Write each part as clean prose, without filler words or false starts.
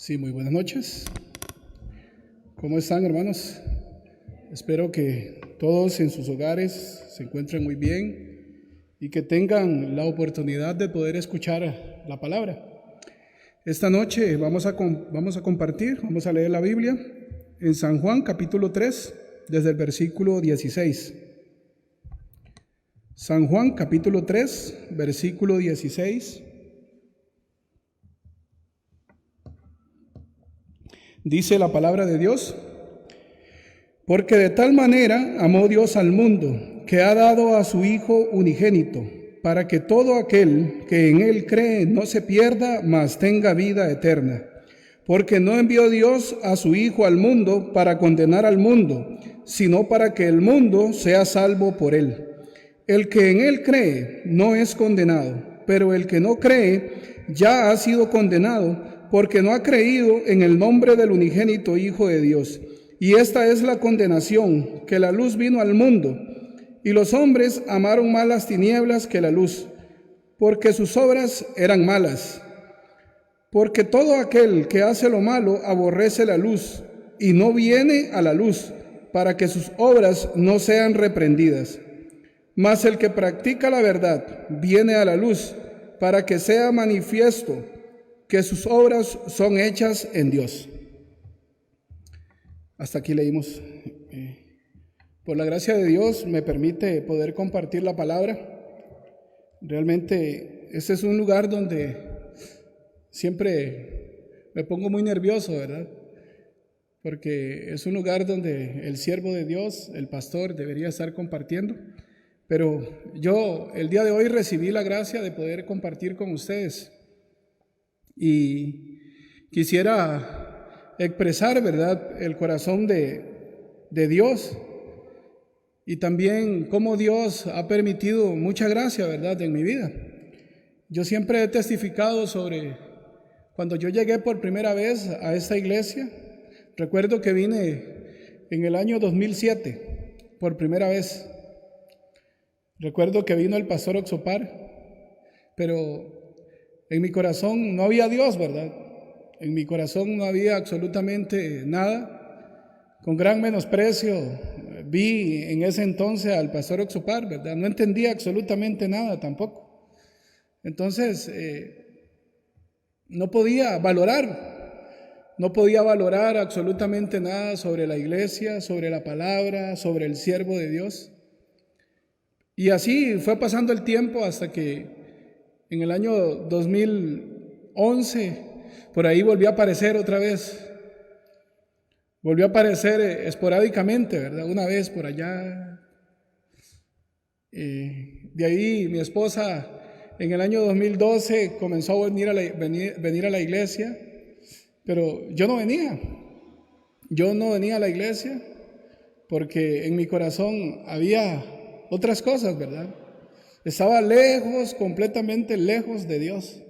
Sí, muy buenas noches. ¿Cómo están, hermanos? Espero que todos en sus hogares se encuentren muy bien y que tengan la oportunidad de poder escuchar la palabra. Esta noche vamos a compartir, vamos a leer la Biblia en San Juan capítulo 3, desde el versículo 16. San Juan capítulo 3, versículo 16. Dice la palabra de Dios: porque de tal manera amó Dios al mundo, que ha dado a su Hijo unigénito, para que todo aquel que en Él cree no se pierda, mas tenga vida eterna. Porque no envió Dios a su Hijo al mundo para condenar al mundo, sino para que el mundo sea salvo por Él. El que en Él cree no es condenado, pero el que no cree ya ha sido condenado, porque no ha creído en el nombre del unigénito Hijo de Dios. Y esta es la condenación, que la luz vino al mundo, y los hombres amaron más las tinieblas que la luz, porque sus obras eran malas. Porque todo aquel que hace lo malo aborrece la luz, y no viene a la luz, para que sus obras no sean reprendidas. Mas el que practica la verdad viene a la luz, para que sea manifiesto que sus obras son hechas en Dios. Hasta aquí leímos. Por la gracia de Dios me permite poder compartir la palabra. Realmente este es un lugar donde siempre me pongo muy nervioso, ¿verdad? Porque es un lugar donde el siervo de Dios, el pastor, debería estar compartiendo. Pero yo el día de hoy recibí la gracia de poder compartir con ustedes. Y quisiera expresar, ¿verdad?, el corazón de Dios, y también cómo Dios ha permitido mucha gracia, ¿verdad?, en mi vida. Yo siempre he testificado sobre cuando yo llegué por primera vez a esta iglesia. Recuerdo que vine en el año 2007 por primera vez. Recuerdo que vino el pastor Oxopar, pero en mi corazón no había Dios, ¿verdad? En mi corazón no había absolutamente nada. Con gran menosprecio vi en ese entonces al pastor Oxopar, ¿verdad? No entendía absolutamente nada tampoco. Entonces, no podía valorar absolutamente nada sobre la iglesia, sobre la palabra, sobre el siervo de Dios. Y así fue pasando el tiempo hasta que en el año 2011, por ahí volvió a aparecer otra vez. Volvió a aparecer esporádicamente, ¿verdad? Una vez por allá. De ahí mi esposa en el año 2012 comenzó a venir a la iglesia, pero yo no venía. Yo no venía a la iglesia porque en mi corazón había otras cosas, ¿verdad? Estaba lejos, completamente lejos de Dios.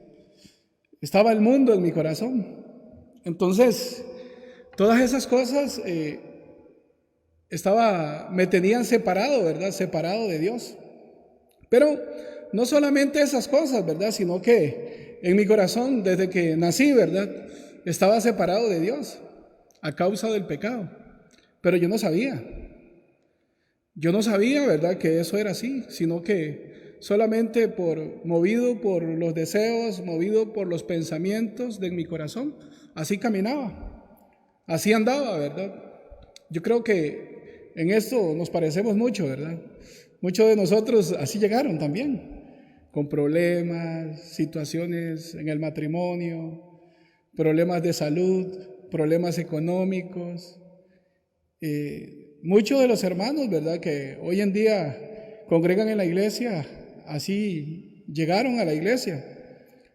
Estaba el mundo en mi corazón. Entonces, todas esas cosas me tenían separado, ¿verdad? Separado de Dios. Pero no solamente esas cosas, ¿verdad? Sino que en mi corazón, desde que nací, ¿verdad?, estaba separado de Dios a causa del pecado. Pero yo no sabía. Yo no sabía, ¿verdad?, que eso era así, sino que solamente movido por los deseos, movido por los pensamientos de mi corazón, así caminaba, así andaba, ¿verdad? Yo creo que en esto nos parecemos mucho, ¿verdad? Muchos de nosotros así llegaron también, con problemas, situaciones en el matrimonio, problemas de salud, problemas económicos. Muchos de los hermanos, ¿verdad?, que hoy en día congregan en la iglesia, así llegaron a la iglesia,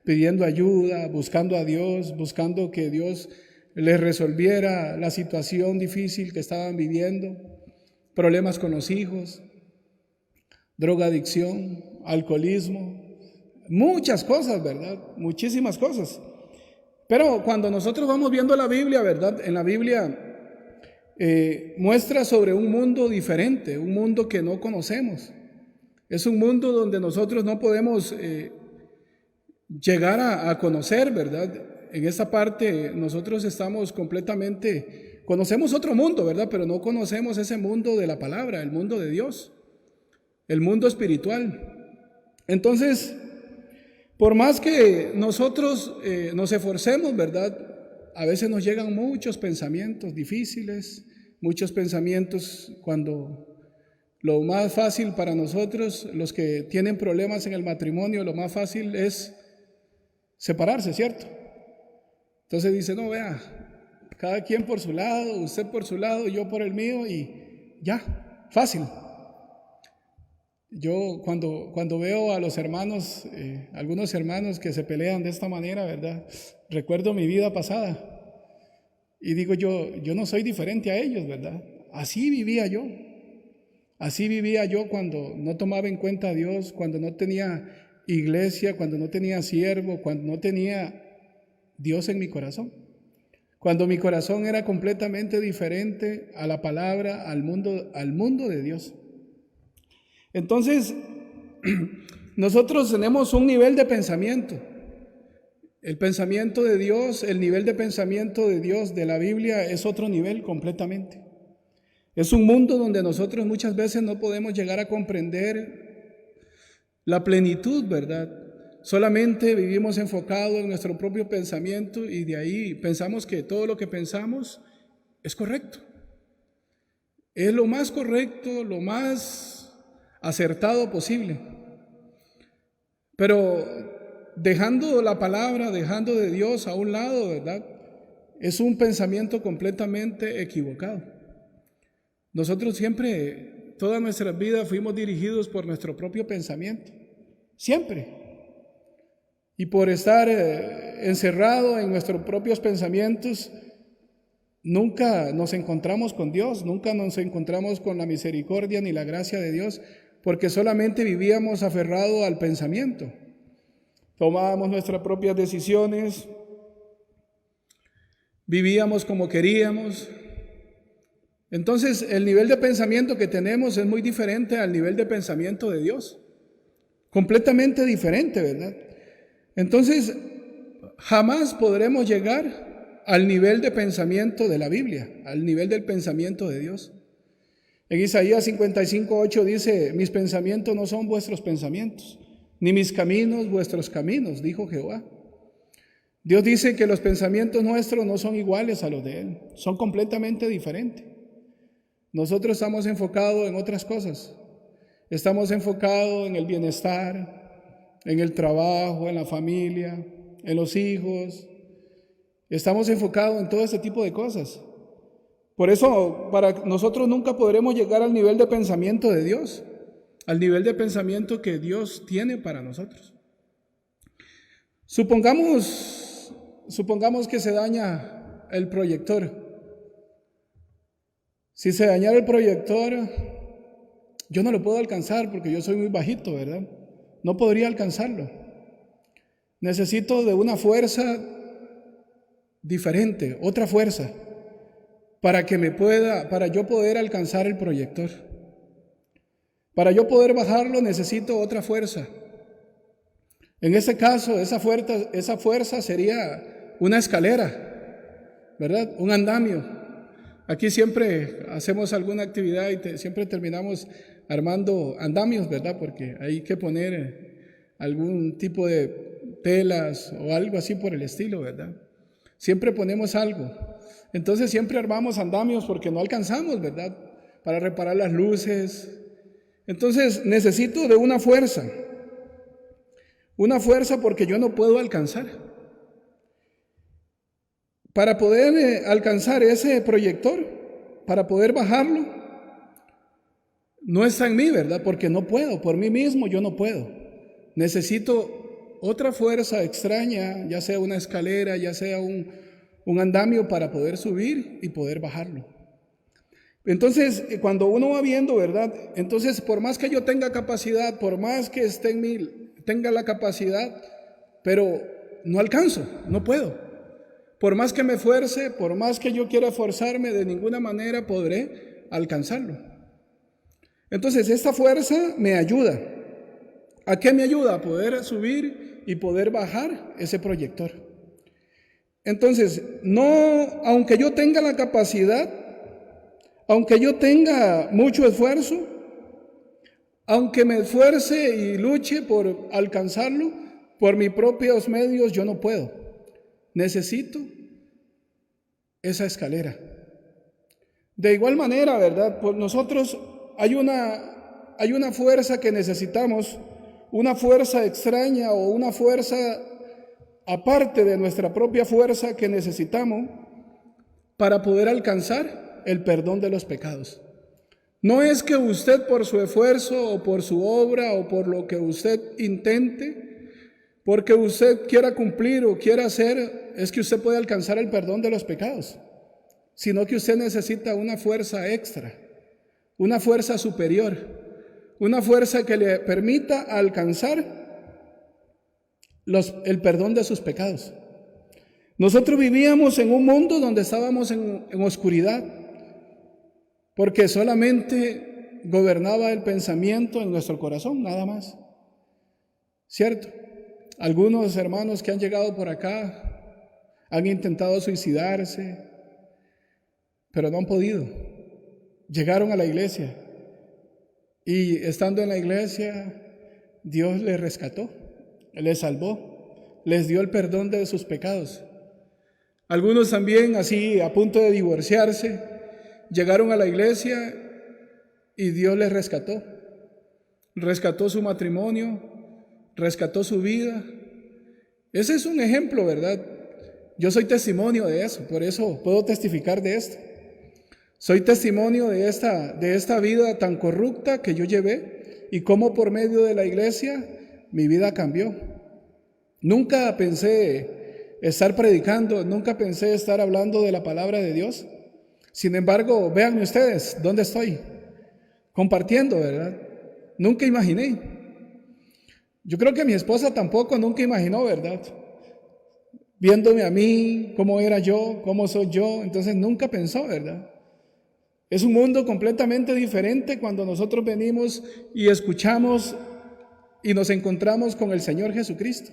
pidiendo ayuda, buscando a Dios, buscando que Dios les resolviera la situación difícil que estaban viviendo, problemas con los hijos, drogadicción, alcoholismo, muchas cosas, ¿verdad? Muchísimas cosas. Pero cuando nosotros vamos viendo la Biblia, ¿verdad?, en la Biblia muestra sobre un mundo diferente, un mundo que no conocemos. Es un mundo donde nosotros no podemos llegar a conocer, ¿verdad? en esta parte nosotros estamos completamente, conocemos otro mundo, ¿verdad? Pero no conocemos ese mundo de la palabra, el mundo de Dios, el mundo espiritual. Entonces, por más que nosotros nos esforcemos, ¿verdad? A veces nos llegan muchos pensamientos difíciles, muchos pensamientos cuando lo más fácil para nosotros, los que tienen problemas en el matrimonio, lo más fácil es separarse, ¿cierto? Entonces dice, no, vea, cada quien por su lado, usted por su lado, yo por el mío y ya, fácil. Yo cuando veo a los hermanos, algunos hermanos que se pelean de esta manera, ¿verdad? Recuerdo mi vida pasada y digo yo no soy diferente a ellos, ¿verdad? Así vivía yo cuando no tomaba en cuenta a Dios, cuando no tenía iglesia, cuando no tenía siervo, cuando no tenía Dios en mi corazón. Cuando mi corazón era completamente diferente a la palabra, al mundo de Dios. Entonces, nosotros tenemos un nivel de pensamiento. El pensamiento de Dios, el nivel de pensamiento de Dios de la Biblia es otro nivel completamente. Es un mundo donde nosotros muchas veces no podemos llegar a comprender la plenitud, ¿verdad? Solamente vivimos enfocados en nuestro propio pensamiento y de ahí pensamos que todo lo que pensamos es correcto. Es lo más correcto, lo más acertado posible. Pero dejando la palabra, dejando de Dios a un lado, ¿verdad? Es un pensamiento completamente equivocado. Nosotros siempre, toda nuestra vida fuimos dirigidos por nuestro propio pensamiento. Siempre. Y por estar encerrado en nuestros propios pensamientos, nunca nos encontramos con Dios, nunca nos encontramos con la misericordia ni la gracia de Dios, porque solamente vivíamos aferrados al pensamiento. Tomábamos nuestras propias decisiones, vivíamos como queríamos. Entonces, el nivel de pensamiento que tenemos es muy diferente al nivel de pensamiento de Dios. Completamente diferente, ¿verdad? Entonces, jamás podremos llegar al nivel de pensamiento de la Biblia, al nivel del pensamiento de Dios. En Isaías 55:8 dice, mis pensamientos no son vuestros pensamientos, ni mis caminos vuestros caminos, dijo Jehová. Dios dice que los pensamientos nuestros no son iguales a los de Él, son completamente diferentes. Nosotros estamos enfocados en otras cosas, estamos enfocados en el bienestar, en el trabajo, en la familia, en los hijos. Estamos enfocados en todo ese tipo de cosas. Por eso, para nosotros nunca podremos llegar al nivel de pensamiento de Dios, al nivel de pensamiento que Dios tiene para nosotros. Supongamos que se daña el proyector. Si se dañara el proyector, yo no lo puedo alcanzar porque yo soy muy bajito, ¿verdad? No podría alcanzarlo. Necesito de una fuerza diferente, otra fuerza, para yo poder alcanzar el proyector. Para yo poder bajarlo necesito otra fuerza. En este caso, esa fuerza sería una escalera, ¿verdad? Un andamio. Aquí siempre hacemos alguna actividad y siempre terminamos armando andamios, ¿verdad? Porque hay que poner algún tipo de telas o algo así por el estilo, ¿verdad? Siempre ponemos algo. Entonces siempre armamos andamios porque no alcanzamos, ¿verdad? Para reparar las luces. Entonces necesito de una fuerza porque yo no puedo alcanzar. Para poder alcanzar ese proyector, para poder bajarlo, no está en mí, ¿verdad? Porque no puedo, por mí mismo yo no puedo. Necesito otra fuerza extraña, ya sea una escalera, ya sea un andamio para poder subir y poder bajarlo. Entonces, cuando uno va viendo, ¿verdad? Entonces, por más que yo tenga capacidad, por más que esté en mí, tenga la capacidad, pero no alcanzo, no puedo. Por más que me esfuerce, por más que yo quiera esforzarme, de ninguna manera podré alcanzarlo. Entonces, esta fuerza me ayuda. ¿A qué me ayuda? A poder subir y poder bajar ese proyector. Entonces, no, aunque yo tenga la capacidad, aunque yo tenga mucho esfuerzo, aunque me esfuerce y luche por alcanzarlo, por mis propios medios yo no puedo. Necesito esa escalera. De igual manera, ¿verdad? Pues nosotros hay una fuerza que necesitamos, una fuerza extraña o una fuerza aparte de nuestra propia fuerza que necesitamos para poder alcanzar el perdón de los pecados. No es que usted por su esfuerzo o por su obra o por lo que usted intente, porque usted quiera cumplir o quiera hacer, es que usted puede alcanzar el perdón de los pecados, sino que usted necesita una fuerza extra, una fuerza superior, una fuerza que le permita alcanzar el perdón de sus pecados. Nosotros vivíamos en un mundo donde estábamos en oscuridad, porque solamente gobernaba el pensamiento en nuestro corazón, nada más. ¿Cierto? Algunos hermanos que han llegado por acá han intentado suicidarse, pero no han podido. Llegaron a la iglesia y estando en la iglesia, Dios les rescató, les salvó, les dio el perdón de sus pecados. Algunos también, así a punto de divorciarse, llegaron a la iglesia y Dios les rescató. Rescató su matrimonio, rescató su vida. Ese es un ejemplo, ¿verdad? Yo soy testimonio de eso, por eso puedo testificar de esto. Soy testimonio de esta vida tan corrupta que yo llevé y cómo por medio de la iglesia mi vida cambió. Nunca pensé estar predicando, nunca pensé estar hablando de la palabra de Dios. Sin embargo, véanme ustedes, ¿dónde estoy? Compartiendo, ¿verdad? Nunca imaginé. Yo creo que mi esposa tampoco nunca imaginó, ¿verdad? Viéndome a mí, cómo era yo, cómo soy yo, entonces nunca pensó, ¿verdad? Es un mundo completamente diferente cuando nosotros venimos y escuchamos y nos encontramos con el Señor Jesucristo.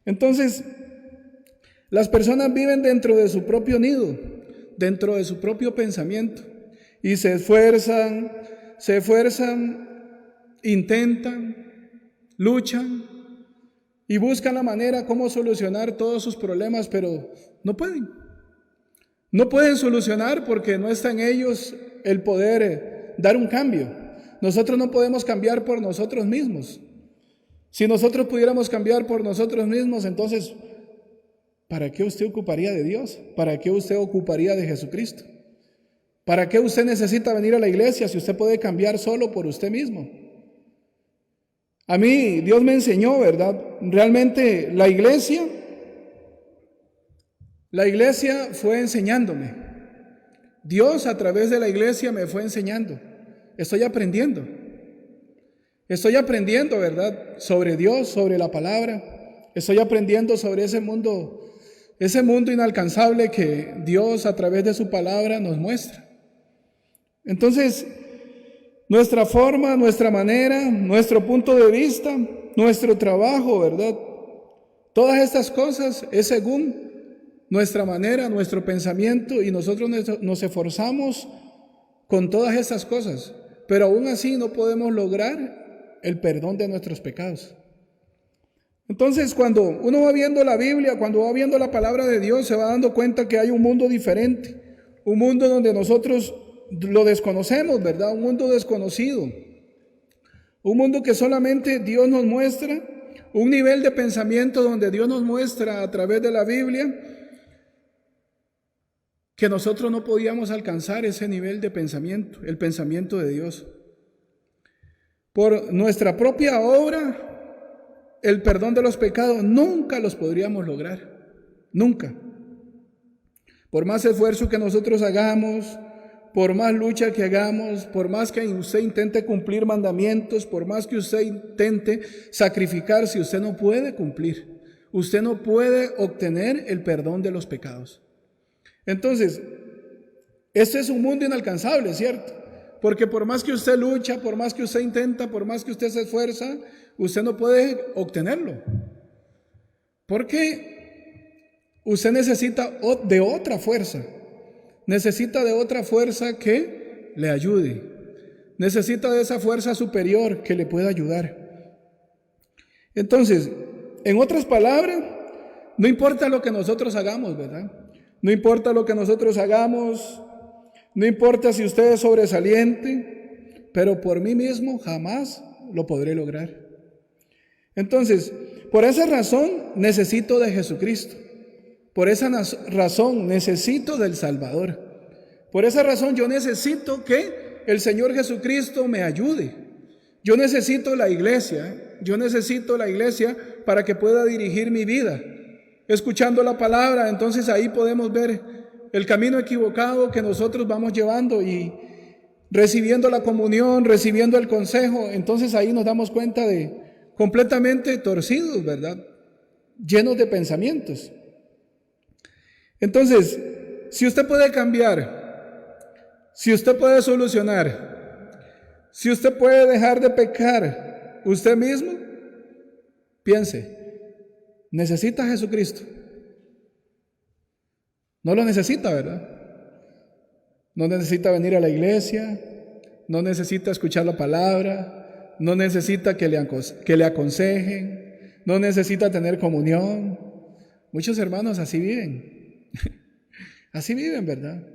Entonces, las personas viven dentro de su propio nido, dentro de su propio pensamiento, y se esfuerzan, intentan, luchan y buscan la manera cómo solucionar todos sus problemas, pero no pueden. No pueden solucionar porque no está en ellos el poder dar un cambio. Nosotros no podemos cambiar por nosotros mismos. Si nosotros pudiéramos cambiar por nosotros mismos, entonces, ¿para qué usted ocuparía de Dios? ¿Para qué usted ocuparía de Jesucristo? ¿Para qué usted necesita venir a la iglesia si usted puede cambiar solo por usted mismo? A mí Dios me enseñó, ¿verdad? Realmente la iglesia fue enseñándome. Dios a través de la iglesia me fue enseñando. Estoy aprendiendo, ¿verdad? Sobre Dios, sobre la palabra. Estoy aprendiendo sobre ese mundo inalcanzable que Dios a través de su palabra nos muestra. Entonces, nuestra forma, nuestra manera, nuestro punto de vista, nuestro trabajo, ¿verdad? Todas estas cosas es según nuestra manera, nuestro pensamiento, y nosotros nos esforzamos con todas estas cosas, pero aún así no podemos lograr el perdón de nuestros pecados. Entonces, cuando uno va viendo la Biblia, cuando va viendo la palabra de Dios, se va dando cuenta que hay un mundo diferente, un mundo donde nosotros lo desconocemos, ¿verdad? Un mundo desconocido, un mundo que solamente Dios nos muestra, un nivel de pensamiento donde Dios nos muestra a través de la Biblia que nosotros no podíamos alcanzar ese nivel de pensamiento, el pensamiento de Dios. Por nuestra propia obra, el perdón de los pecados nunca los podríamos lograr, nunca. Por más esfuerzo que nosotros hagamos, por más lucha que hagamos, por más que usted intente cumplir mandamientos, por más que usted intente sacrificarse, usted no puede cumplir, usted no puede obtener el perdón de los pecados. Entonces, este es un mundo inalcanzable, ¿cierto? Porque por más que usted lucha, por más que usted intenta, por más que usted se esfuerza, usted no puede obtenerlo. Porque usted necesita de otra fuerza. Necesita de otra fuerza que le ayude. Necesita de esa fuerza superior que le pueda ayudar. Entonces, en otras palabras, no importa lo que nosotros hagamos, ¿verdad? No importa lo que nosotros hagamos, no importa si usted es sobresaliente, pero por mí mismo jamás lo podré lograr. Entonces, por esa razón necesito de Jesucristo. Por esa razón necesito del Salvador. Por esa razón yo necesito que el Señor Jesucristo me ayude. Yo necesito la iglesia. Yo necesito la iglesia para que pueda dirigir mi vida. Escuchando la palabra, entonces ahí podemos ver el camino equivocado que nosotros vamos llevando y recibiendo la comunión, recibiendo el consejo. Entonces ahí nos damos cuenta de completamente torcidos, ¿verdad? Llenos de pensamientos. Entonces, si usted puede cambiar, si usted puede solucionar, si usted puede dejar de pecar usted mismo, piense, ¿necesita a Jesucristo? No lo necesita, ¿verdad? No necesita venir a la iglesia, no necesita escuchar la palabra, no necesita que le aconsejen, no necesita tener comunión. Muchos hermanos así viven. Así viven, ¿verdad?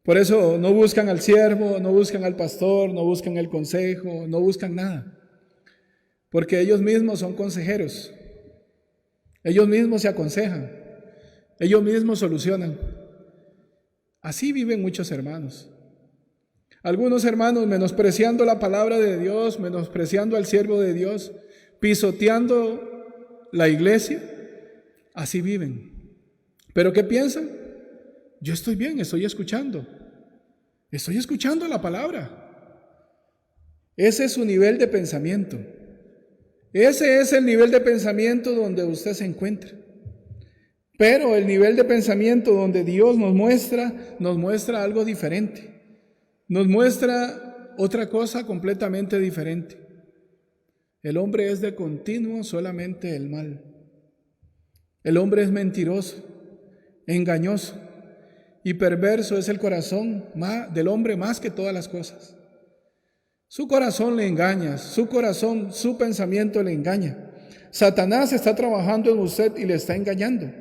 Por eso no buscan al siervo, no buscan al pastor, no buscan el consejo, no buscan nada. Porque ellos mismos son consejeros. Ellos mismos se aconsejan. Ellos mismos solucionan. Así viven muchos hermanos. Algunos hermanos menospreciando la palabra de Dios, menospreciando al siervo de Dios, pisoteando la iglesia. Así viven. ¿Pero qué piensan? Yo estoy bien, estoy escuchando la palabra. Ese es su nivel de pensamiento. Ese es el nivel de pensamiento donde usted se encuentra. Pero el nivel de pensamiento donde Dios nos muestra algo diferente. Nos muestra otra cosa completamente diferente. El hombre es de continuo solamente el mal. El hombre es mentiroso, engañoso y perverso es el corazón del hombre más que todas las cosas. Su corazón le engaña, su pensamiento le engaña. Satanás está trabajando en usted y le está engañando.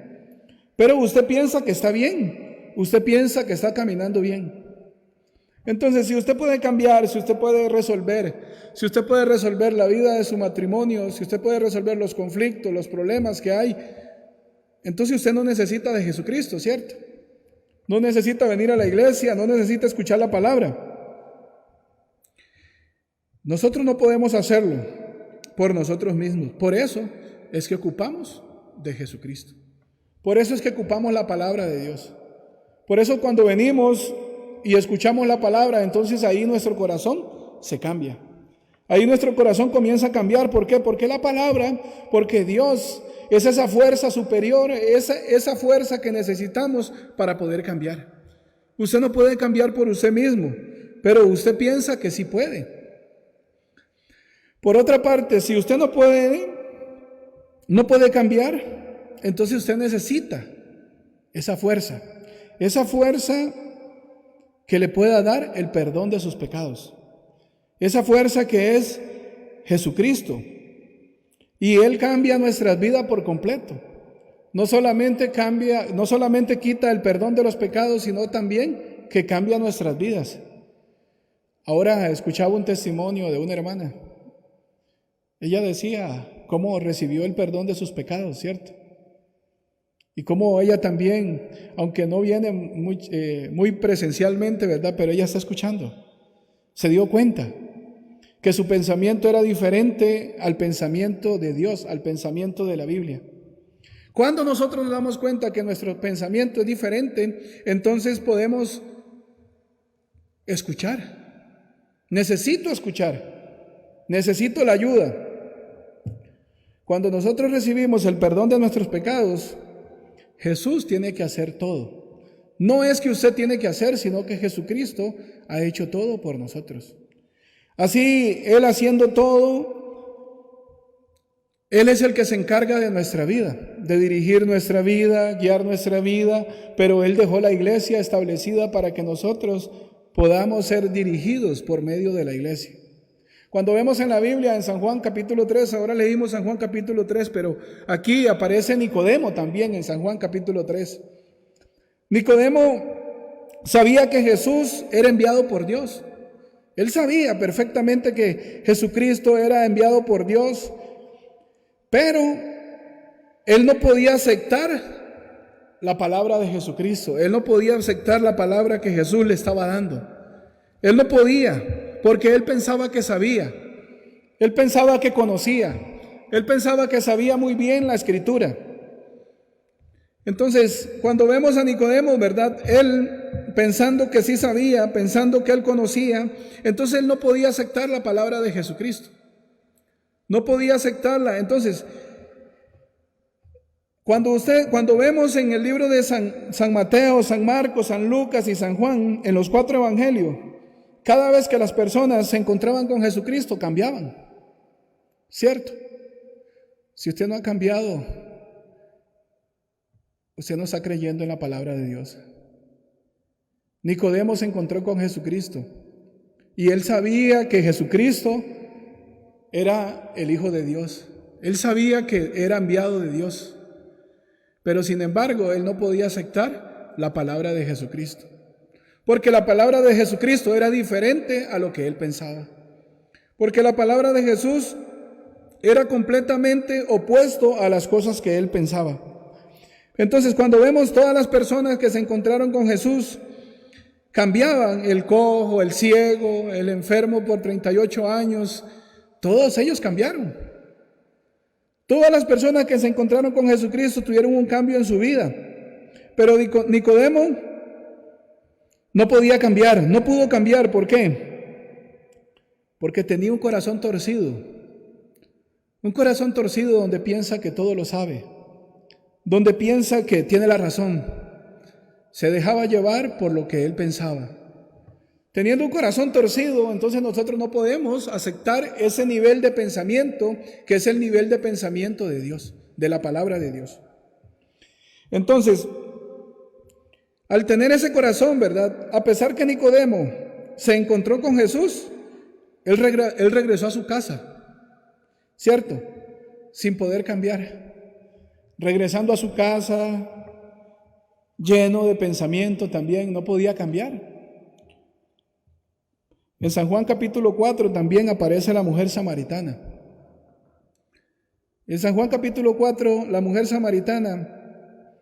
Pero usted piensa que está bien, usted piensa que está caminando bien. Entonces, si usted puede cambiar, si usted puede resolver la vida de su matrimonio, si usted puede resolver los conflictos, los problemas que hay, entonces usted no necesita de Jesucristo, ¿cierto? No necesita venir a la iglesia, no necesita escuchar la palabra. Nosotros no podemos hacerlo por nosotros mismos. Por eso es que ocupamos de Jesucristo. Por eso es que ocupamos la palabra de Dios. Por eso cuando venimos y escuchamos la palabra, entonces ahí nuestro corazón se cambia. Ahí nuestro corazón comienza a cambiar. ¿Por qué? Porque la palabra, porque Dios es esa fuerza superior, esa fuerza que necesitamos para poder cambiar. Usted no puede cambiar por usted mismo, pero usted piensa que sí puede. Por otra parte, si usted no puede cambiar, entonces usted necesita esa fuerza que le pueda dar el perdón de sus pecados. Esa fuerza que es Jesucristo. Y Él cambia nuestras vidas por completo. No solamente quita el perdón de los pecados, sino también que cambia nuestras vidas. Ahora escuchaba un testimonio de una hermana. Ella decía cómo recibió el perdón de sus pecados, ¿cierto? Y cómo ella también, aunque no viene muy presencialmente, ¿verdad? Pero ella está escuchando. Se dio cuenta que su pensamiento era diferente al pensamiento de Dios, al pensamiento de la Biblia. Cuando nosotros nos damos cuenta que nuestro pensamiento es diferente, entonces podemos escuchar. Necesito escuchar. Necesito la ayuda. Cuando nosotros recibimos el perdón de nuestros pecados, Jesús tiene que hacer todo. No es que usted tiene que hacer, sino que Jesucristo ha hecho todo por nosotros. Así, Él haciendo todo, Él es el que se encarga de nuestra vida. de dirigir nuestra vida, guiar nuestra vida, pero Él dejó la iglesia establecida para que nosotros podamos ser dirigidos por medio de la iglesia. Cuando vemos en la Biblia, en San Juan capítulo 3, ahora leímos San Juan capítulo 3, pero aquí aparece Nicodemo también en San Juan capítulo 3. Nicodemo sabía que Jesús era enviado por Dios. Él sabía perfectamente que Jesucristo era enviado por Dios, pero él no podía aceptar la palabra de Jesucristo. Él no podía aceptar la palabra que Jesús le estaba dando. Él no podía, porque él pensaba que sabía. Él pensaba que conocía. Él pensaba que sabía muy bien la Escritura. Entonces, cuando vemos a Nicodemo, ¿verdad? Él pensando que sí sabía, pensando que él conocía, entonces él no podía aceptar la palabra de Jesucristo. No podía aceptarla. Entonces, cuando vemos en el libro de San Mateo, San Marcos, San Lucas y San Juan, en los 4 evangelios, cada vez que las personas se encontraban con Jesucristo, cambiaban. ¿Cierto? Si usted no ha cambiado, usted no está creyendo en la palabra de Dios. Nicodemo se encontró con Jesucristo y él sabía que Jesucristo era el Hijo de Dios. Él sabía que era enviado de Dios, pero sin embargo él no podía aceptar la palabra de Jesucristo, porque la palabra de Jesucristo era diferente a lo que él pensaba, porque la palabra de Jesús era completamente opuesto a las cosas que él pensaba. Entonces, cuando vemos todas las personas que se encontraron con Jesús, cambiaban: el cojo, el ciego, el enfermo por 38 años, todos ellos cambiaron. Todas las personas que se encontraron con Jesucristo tuvieron un cambio en su vida. Pero Nicodemo no podía cambiar, no pudo cambiar. ¿Por qué? Porque tenía un corazón torcido. Un corazón torcido donde piensa que todo lo sabe, donde piensa que tiene la razón. Se dejaba llevar por lo que él pensaba. Teniendo un corazón torcido, entonces nosotros no podemos aceptar ese nivel de pensamiento, que es el nivel de pensamiento de Dios, de la palabra de Dios. Entonces, al tener ese corazón, ¿verdad? A pesar que Nicodemo se encontró con Jesús, él regresó a su casa, ¿cierto? Sin poder cambiar. Regresando a su casa, lleno de pensamiento también, no podía cambiar. En San Juan capítulo 4 también aparece la mujer samaritana. En San Juan capítulo 4, la mujer samaritana,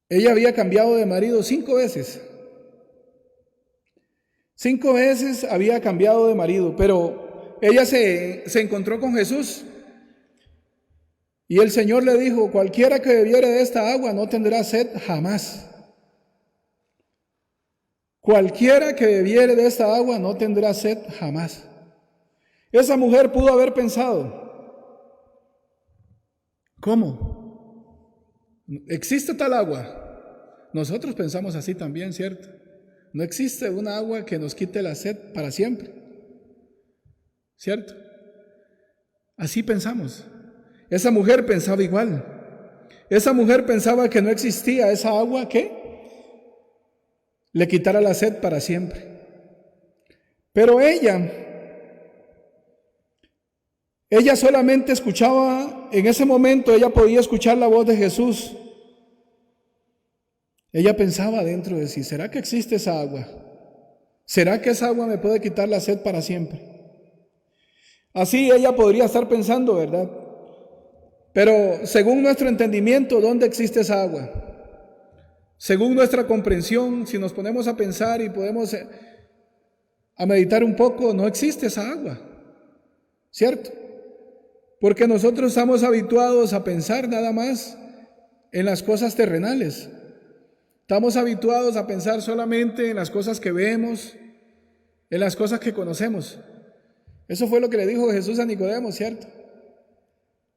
ella había cambiado de marido 5 veces. 5 veces había cambiado de marido, pero ella se encontró con Jesús. Y el Señor le dijo: cualquiera que bebiere de esta agua no tendrá sed jamás. Cualquiera que bebiere de esta agua no tendrá sed jamás. Esa mujer pudo haber pensado: ¿cómo? ¿Existe tal agua? Nosotros pensamos así también, ¿cierto? No existe una agua que nos quite la sed para siempre, ¿cierto? Así pensamos. Esa mujer pensaba igual. Esa mujer pensaba que no existía esa agua que le quitara la sed para siempre. Pero ella solamente escuchaba, en ese momento ella podía escuchar la voz de Jesús. Ella pensaba dentro de sí: ¿será que existe esa agua? ¿Será que esa agua me puede quitar la sed para siempre? Así ella podría estar pensando, ¿verdad? Pero según nuestro entendimiento, ¿dónde existe esa agua? Según nuestra comprensión, si nos ponemos a pensar y podemos a meditar un poco, no existe esa agua, ¿cierto? Porque nosotros estamos habituados a pensar nada más en las cosas terrenales. Estamos habituados a pensar solamente en las cosas que vemos, en las cosas que conocemos. Eso fue lo que le dijo Jesús a Nicodemo, ¿cierto?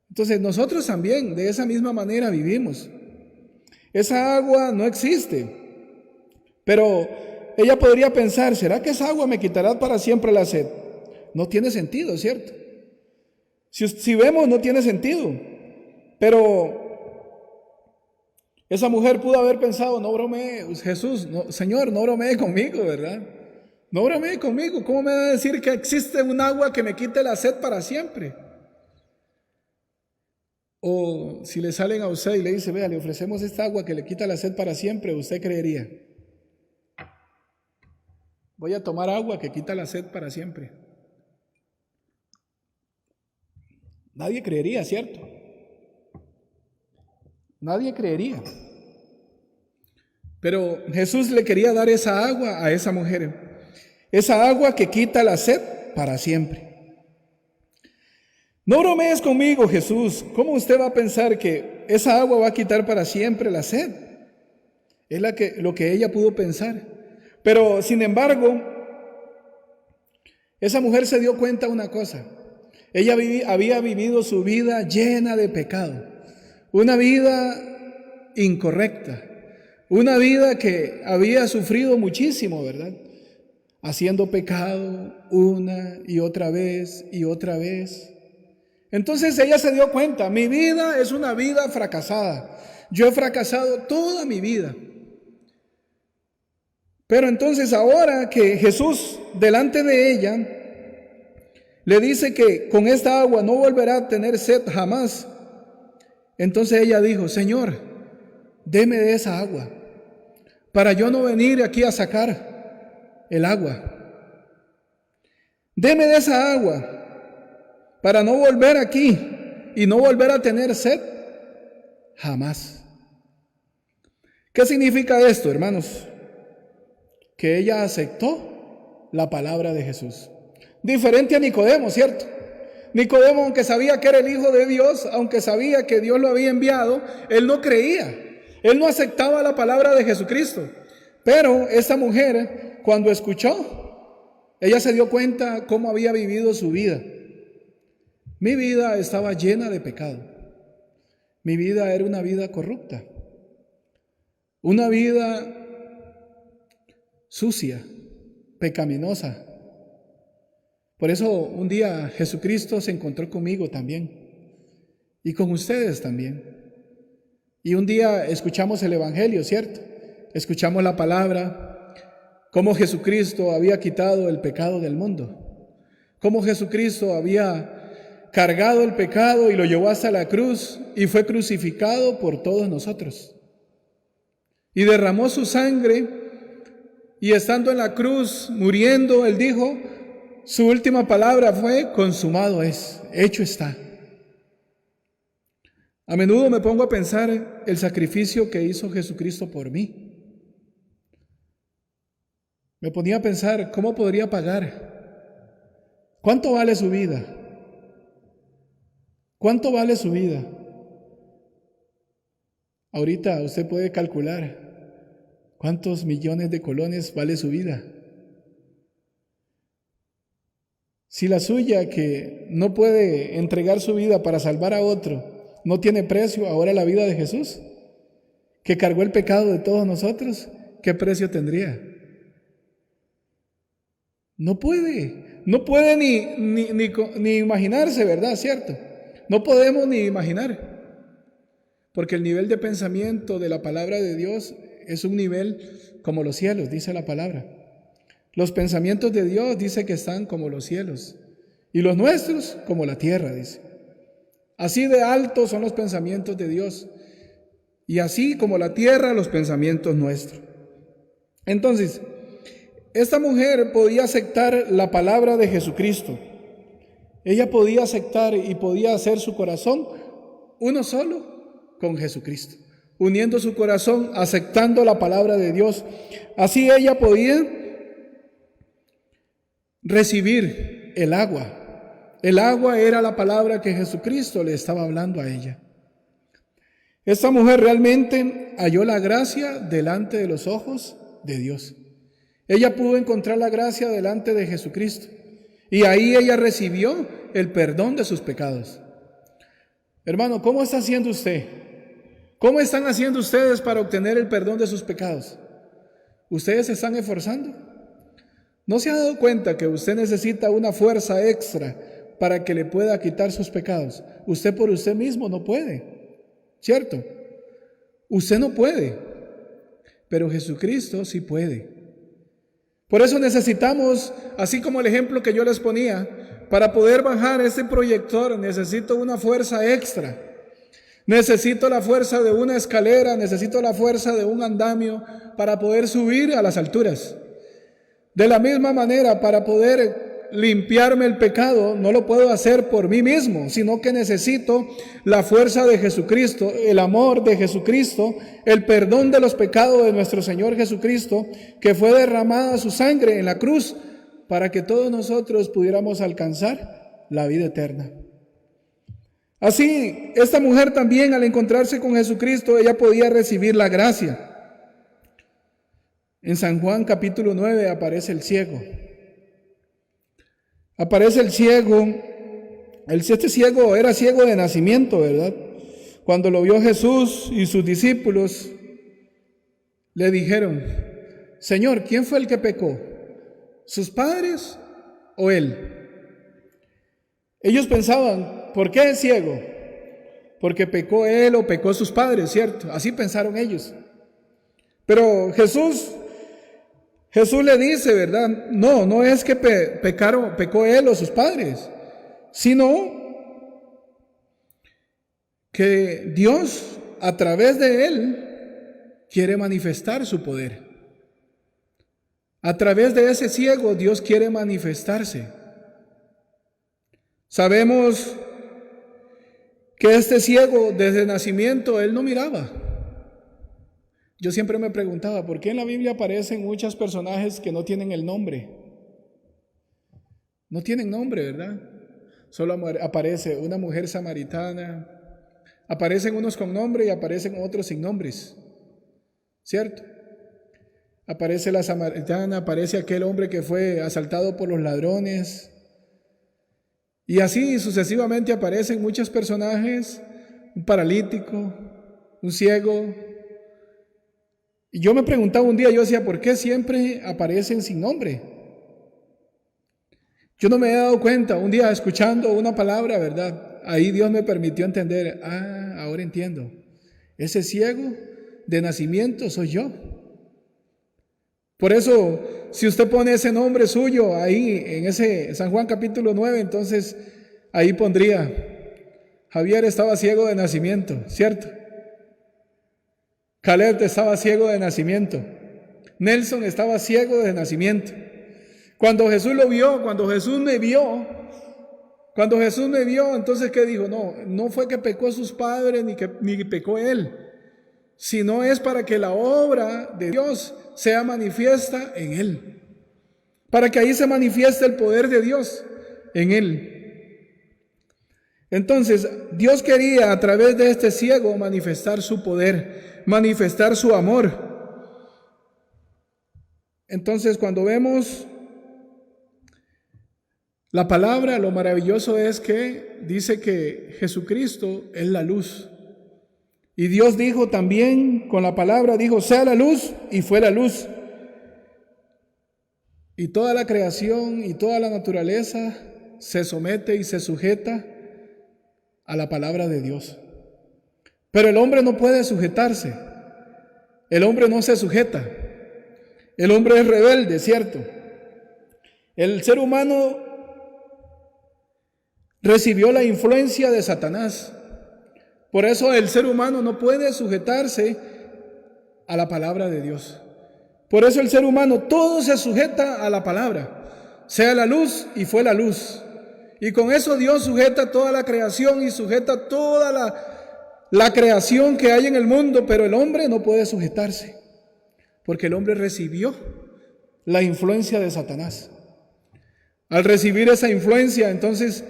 Entonces nosotros también de esa misma manera vivimos. Esa agua no existe, pero ella podría pensar: ¿será que esa agua me quitará para siempre la sed? No tiene sentido, ¿cierto? Si vemos, no tiene sentido. Pero esa mujer pudo haber pensado, no bromee, Jesús, no, Señor, no bromee conmigo, ¿verdad? No bromee conmigo, ¿cómo me va a decir que existe un agua que me quite la sed para siempre? O si le salen a usted y le dice, vea, le ofrecemos esta agua que le quita la sed para siempre, ¿usted creería? Voy a tomar agua que quita la sed para siempre. Nadie creería, ¿cierto? Nadie creería. Pero Jesús le quería dar esa agua a esa mujer. Esa agua que quita la sed para siempre. No bromees conmigo, Jesús. ¿Cómo usted va a pensar que esa agua va a quitar para siempre la sed? Es lo que ella pudo pensar. Pero, sin embargo, esa mujer se dio cuenta de una cosa. Ella había vivido su vida llena de pecado. Una vida incorrecta. Una vida que había sufrido muchísimo, ¿verdad? Haciendo pecado una y otra vez y otra vez. Entonces ella se dio cuenta, mi vida es una vida fracasada. Yo he fracasado toda mi vida. Pero entonces ahora que Jesús delante de ella le dice que con esta agua no volverá a tener sed jamás, entonces ella dijo, Señor, deme de esa agua para yo no venir aquí a sacar el agua. Deme de esa agua para no volver aquí y no volver a tener sed jamás. ¿Qué significa esto, hermanos? Que ella aceptó la palabra de Jesús. Diferente a Nicodemo, ¿cierto? Nicodemo, aunque sabía que era el Hijo de Dios, aunque sabía que Dios lo había enviado, él no creía. Él no aceptaba la palabra de Jesucristo. Pero esa mujer, cuando escuchó, ella se dio cuenta cómo había vivido su vida. Mi vida estaba llena de pecado. Mi vida era una vida corrupta. Una vida sucia, pecaminosa. Por eso un día Jesucristo se encontró conmigo también y con ustedes también. Y un día escuchamos el Evangelio, ¿cierto? Escuchamos la palabra, cómo Jesucristo había quitado el pecado del mundo, cómo Jesucristo había cargado el pecado y lo llevó hasta la cruz y fue crucificado por todos nosotros. Y derramó su sangre y estando en la cruz, muriendo, él dijo, su última palabra fue, consumado es, hecho está. A menudo me pongo a pensar el sacrificio que hizo Jesucristo por mí. Me ponía a pensar, ¿cómo podría pagar? ¿Cuánto vale su vida? ¿Cuánto vale su vida? Ahorita usted puede calcular cuántos millones de colones vale su vida. Si la suya, que no puede entregar su vida para salvar a otro, no tiene precio, ahora la vida de Jesús, que cargó el pecado de todos nosotros, ¿qué precio tendría? No puede ni imaginarse, ¿verdad? ¿Cierto? No podemos ni imaginar, porque el nivel de pensamiento de la palabra de Dios es un nivel como los cielos, dice la palabra. Los pensamientos de Dios dice que están como los cielos y los nuestros como la tierra, dice. Así de altos son los pensamientos de Dios y así como la tierra los pensamientos nuestros. Entonces, esta mujer podía aceptar la palabra de Jesucristo. Ella podía aceptar y podía hacer su corazón uno solo con Jesucristo, uniendo su corazón, aceptando la palabra de Dios. Así ella podía recibir el agua. El agua era la palabra que Jesucristo le estaba hablando a ella. Esta mujer realmente halló la gracia delante de los ojos de Dios. Ella pudo encontrar la gracia delante de Jesucristo y ahí ella recibió el perdón de sus pecados. Hermano, ¿cómo está haciendo usted? ¿Cómo están haciendo ustedes para obtener el perdón de sus pecados? ¿Ustedes se están esforzando? ¿No se ha dado cuenta que usted necesita una fuerza extra para que le pueda quitar sus pecados? Usted por usted mismo no puede. ¿cierto? Usted no puede, pero Jesucristo sí puede. Por eso necesitamos, así como el ejemplo que yo les ponía, para poder bajar este proyector necesito una fuerza extra. Necesito la fuerza de una escalera, necesito la fuerza de un andamio para poder subir a las alturas. De la misma manera, para poder limpiarme el pecado, no lo puedo hacer por mí mismo, sino que necesito la fuerza de Jesucristo, el amor de Jesucristo, el perdón de los pecados de nuestro Señor Jesucristo, que fue derramada su sangre en la cruz para que todos nosotros pudiéramos alcanzar la vida eterna. Así, esta mujer también, al encontrarse con Jesucristo, ella podía recibir la gracia. En San Juan capítulo 9 aparece el ciego. Aparece el ciego. Este ciego era ciego de nacimiento, ¿verdad? Cuando lo vio Jesús y sus discípulos, le dijeron: Señor, ¿quién fue el que pecó? ¿Sus padres o él? Ellos pensaban, ¿por qué es ciego? Porque pecó él o pecó sus padres, ¿cierto? Así pensaron ellos. Pero Jesús le dice, ¿verdad? No es que pecó él o sus padres, sino que Dios, a través de él, quiere manifestar su poder. A través de ese ciego, Dios quiere manifestarse. Sabemos que este ciego, desde nacimiento, él no miraba. Yo siempre me preguntaba, ¿por qué en la Biblia aparecen muchos personajes que no tienen el nombre? No tienen nombre, ¿verdad? Solo aparece una mujer samaritana, aparecen unos con nombre y aparecen otros sin nombres, ¿cierto? Aparece la samaritana, aparece aquel hombre que fue asaltado por los ladrones, y así sucesivamente aparecen muchos personajes, un paralítico, un ciego. Y yo me preguntaba un día, yo decía, ¿por qué siempre aparecen sin nombre? Yo no me he dado cuenta, un día escuchando una palabra, ¿verdad? Ahí Dios me permitió entender, ahora entiendo, ese ciego de nacimiento soy yo. Por eso, si usted pone ese nombre suyo ahí en ese San Juan capítulo 9, entonces ahí pondría, Javier estaba ciego de nacimiento, ¿cierto? Caleb estaba ciego de nacimiento. Nelson estaba ciego de nacimiento. Cuando Jesús lo vio, cuando Jesús me vio, entonces ¿qué dijo? No fue que pecó sus padres ni pecó él, sino es para que la obra de Dios sea manifiesta en él. Para que ahí se manifieste el poder de Dios en él. Entonces, Dios quería a través de este ciego manifestar su poder, manifestar su amor. Entonces, cuando vemos la palabra, lo maravilloso es que dice que Jesucristo es la luz. Y Dios dijo también con la palabra, dijo, sea la luz, y fue la luz. Y toda la creación y toda la naturaleza se somete y se sujeta a la palabra de Dios. Pero el hombre no puede sujetarse. El hombre no se sujeta. El hombre es rebelde, ¿cierto? El ser humano recibió la influencia de Satanás. Por eso el ser humano no puede sujetarse a la palabra de Dios. Por eso el ser humano todo se sujeta a la palabra. Sea la luz, y fue la luz. Y con eso Dios sujeta toda la creación y sujeta toda la creación que hay en el mundo, pero el hombre no puede sujetarse, porque el hombre recibió la influencia de Satanás. Al recibir esa influencia, entonces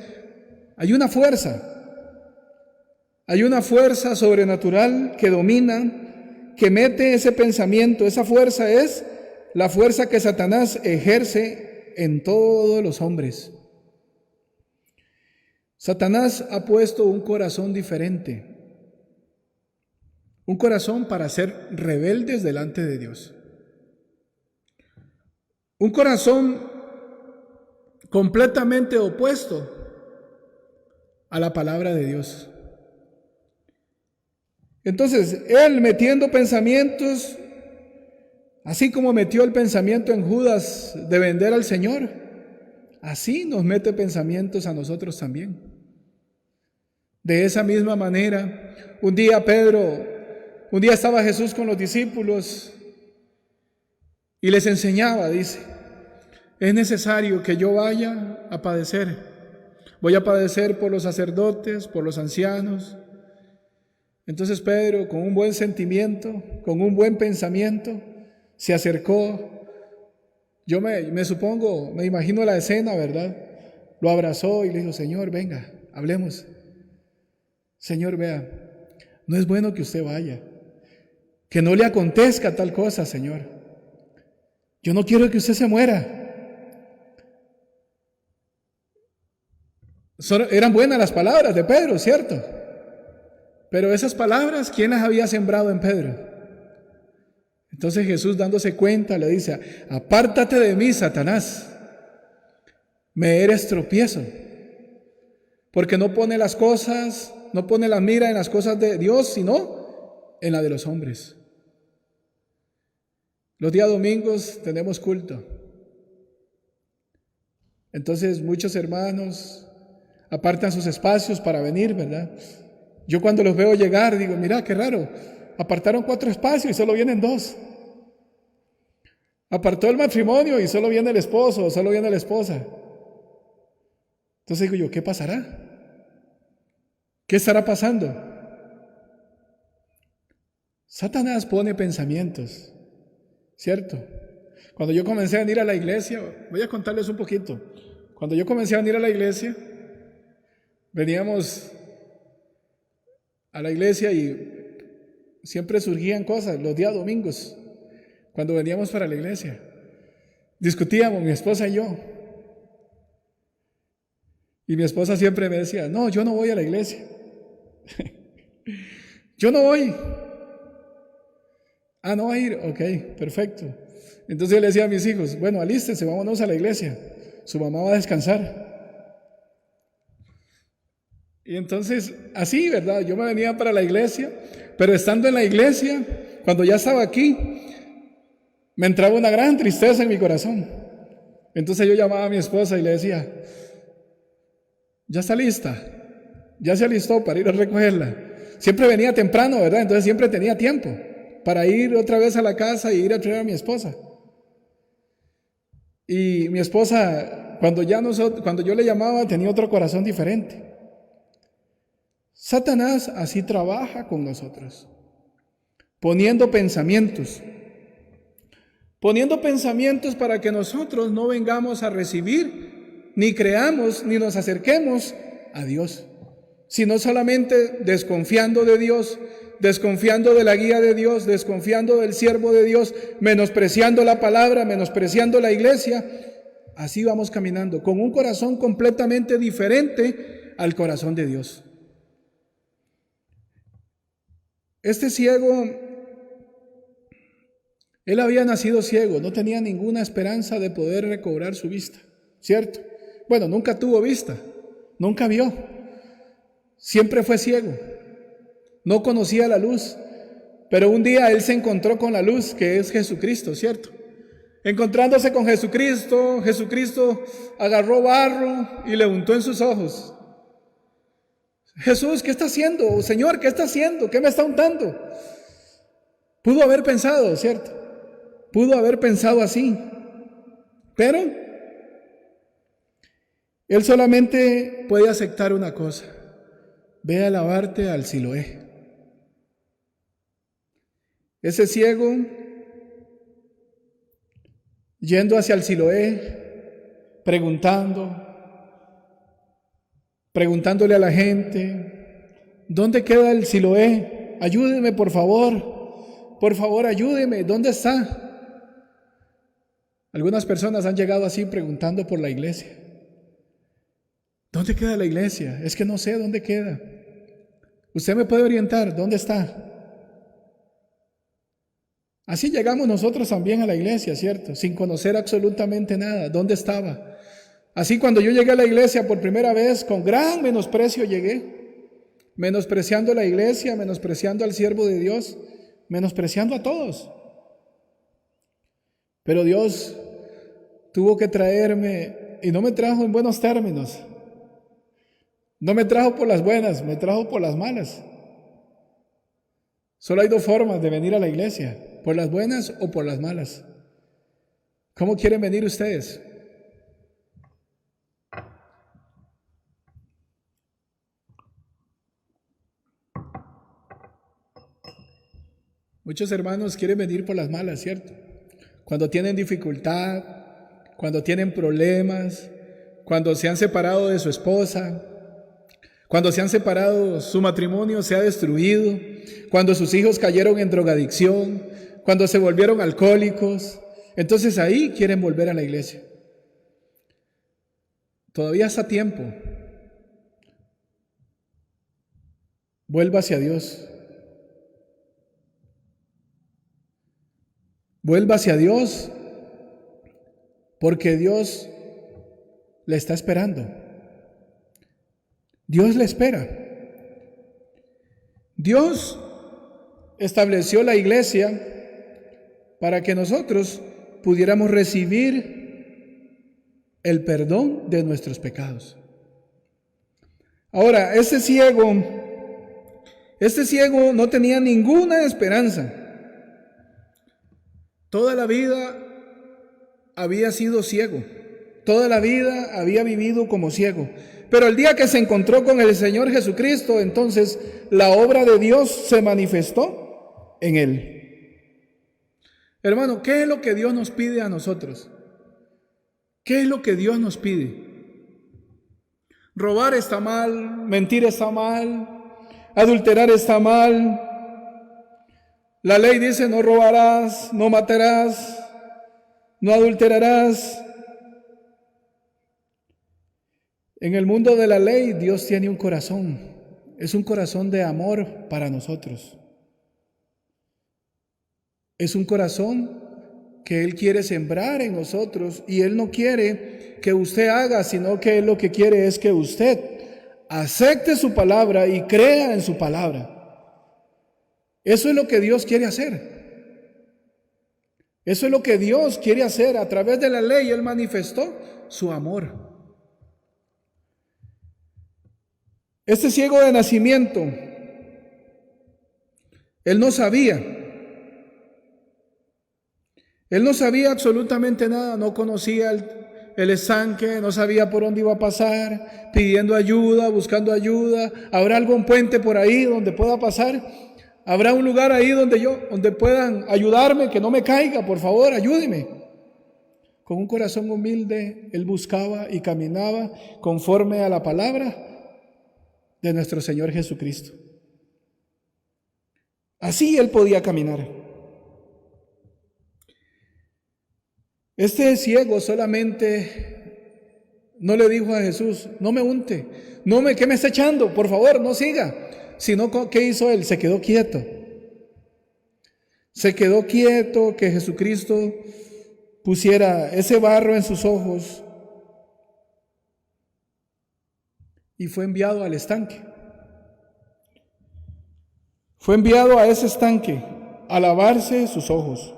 hay una fuerza sobrenatural que domina, que mete ese pensamiento. Esa fuerza es la fuerza que Satanás ejerce en todos los hombres. Satanás ha puesto un corazón diferente, un corazón para ser rebeldes delante de Dios, un corazón completamente opuesto a la palabra de Dios. Entonces, él metiendo pensamientos, así como metió el pensamiento en Judas de vender al Señor, así nos mete pensamientos a nosotros también. De esa misma manera, un día estaba Jesús con los discípulos y les enseñaba, dice, es necesario que yo vaya a padecer. Voy a padecer por los sacerdotes, por los ancianos. Entonces Pedro, con un buen sentimiento, con un buen pensamiento, se acercó. Yo me supongo, me imagino la escena, ¿verdad? Lo abrazó y le dijo, Señor, venga, hablemos. Señor, vea, no es bueno que usted vaya, que no le acontezca tal cosa, Señor. Yo no quiero que usted se muera. Eran buenas las palabras de Pedro, ¿cierto? Pero esas palabras, ¿quién las había sembrado en Pedro? Entonces Jesús, dándose cuenta, le dice, apártate de mí, Satanás, me eres tropiezo, porque no pone la mira en las cosas de Dios, sino en la de los hombres. Los días domingos tenemos culto. Entonces muchos hermanos apartan sus espacios para venir, ¿verdad? Yo cuando los veo llegar digo, mira, qué raro, apartaron 4 espacios y solo vienen 2. Apartó el matrimonio y solo viene el esposo o solo viene la esposa. Entonces digo yo, ¿qué pasará? ¿Qué estará pasando? Satanás pone pensamientos, ¿cierto? Cuando yo comencé a venir a la iglesia, voy a contarles un poquito. Cuando yo comencé a venir a la iglesia, veníamos a la iglesia y siempre surgían cosas los días domingos. Cuando veníamos para la iglesia, discutíamos mi esposa y yo. Y mi esposa siempre me decía, no, yo no voy a la iglesia. Yo no voy. Ah, no va a ir. Ok, perfecto. Entonces yo le decía a mis hijos, bueno, alístense, vámonos a la iglesia. Su mamá va a descansar. Y entonces, así, ¿verdad? Yo me venía para la iglesia, pero estando en la iglesia, cuando ya estaba aquí, me entraba una gran tristeza en mi corazón. Entonces yo llamaba a mi esposa y le decía, ¿ya está lista? ¿Ya se alistó para ir a recogerla? Siempre venía temprano, ¿verdad? Entonces siempre tenía tiempo para ir otra vez a la casa y ir a traer a mi esposa. Y mi esposa, cuando yo le llamaba, tenía otro corazón diferente. Satanás así trabaja con nosotros, poniendo pensamientos para que nosotros no vengamos a recibir, ni creamos, ni nos acerquemos a Dios, sino solamente desconfiando de Dios, desconfiando de la guía de Dios, desconfiando del siervo de Dios, menospreciando la palabra, menospreciando la iglesia. Así vamos caminando, con un corazón completamente diferente al corazón de Dios. Este ciego, él había nacido ciego, no tenía ninguna esperanza de poder recobrar su vista, ¿cierto? Bueno, nunca tuvo vista, nunca vio, siempre fue ciego, no conocía la luz, pero un día él se encontró con la luz que es Jesucristo, ¿cierto? Encontrándose con Jesucristo, Jesucristo agarró barro y le untó en sus ojos. Jesús, ¿qué está haciendo? Señor, ¿qué está haciendo? ¿Qué me está untando? Pudo haber pensado, ¿cierto? Pudo haber pensado así, pero él solamente puede aceptar una cosa: ve a lavarte al Siloé. Ese ciego, yendo hacia el Siloé, preguntándole a la gente, ¿dónde queda el Siloé? Ayúdeme, por favor, ayúdeme, ¿dónde está? Algunas personas han llegado así preguntando por la iglesia. ¿Dónde queda la iglesia? Es que no sé dónde queda. ¿Usted me puede orientar? ¿Dónde está? Así llegamos nosotros también a la iglesia, ¿cierto? Sin conocer absolutamente nada. ¿Dónde estaba? Así cuando yo llegué a la iglesia por primera vez, con gran menosprecio llegué. menospreciando la iglesia, menospreciando al siervo de Dios, menospreciando a todos. Pero Dios tuvo que traerme, y no me trajo en buenos términos. No me trajo por las buenas, me trajo por las malas. Solo hay dos formas de venir a la iglesia, por las buenas o por las malas. ¿Cómo quieren venir ustedes? Muchos hermanos quieren venir por las malas, ¿cierto? Cuando tienen dificultad, cuando tienen problemas, cuando se han separado de su esposa, cuando se han separado, su matrimonio se ha destruido, cuando sus hijos cayeron en drogadicción, cuando se volvieron alcohólicos, entonces ahí quieren volver a la iglesia. Todavía está a tiempo. Vuelva hacia Dios. Vuelva hacia Dios, porque Dios le está esperando. Dios le espera. Dios estableció la iglesia para que nosotros pudiéramos recibir el perdón de nuestros pecados. Ahora, este ciego no tenía ninguna esperanza. Toda la vida había sido ciego. Toda la vida había vivido como ciego. Pero el día que se encontró con el Señor Jesucristo, entonces la obra de Dios se manifestó en él. Hermano, ¿qué es lo que Dios nos pide a nosotros? ¿Qué es lo que Dios nos pide? Robar está mal, mentir está mal, adulterar está mal. La ley dice: no robarás, no matarás, no adulterarás. En el mundo de la ley, Dios tiene un corazón. Es un corazón de amor para nosotros. Es un corazón que Él quiere sembrar en nosotros, y Él no quiere que usted haga, sino que Él lo que quiere es que usted acepte su palabra y crea en su palabra. Eso es lo que Dios quiere hacer. Eso es lo que Dios quiere hacer. A través de la ley Él manifestó su amor. Este ciego de nacimiento, él no sabía absolutamente nada, no conocía el estanque, no sabía por dónde iba a pasar, pidiendo ayuda, buscando ayuda. ¿Habrá algún puente por ahí donde pueda pasar? ¿Habrá un lugar ahí donde puedan ayudarme, que no me caiga? Por favor, ayúdeme. Con un corazón humilde, él buscaba y caminaba conforme a la palabra de nuestro Señor Jesucristo. Así él podía caminar. Este ciego solamente no le dijo a Jesús: no me unte, ¿qué me está echando? Por favor, no siga. Sino, ¿qué hizo él? Se quedó quieto. Se quedó quieto, que Jesucristo pusiera ese barro en sus ojos, y fue enviado al estanque. Fue enviado a ese estanque a lavarse sus ojos.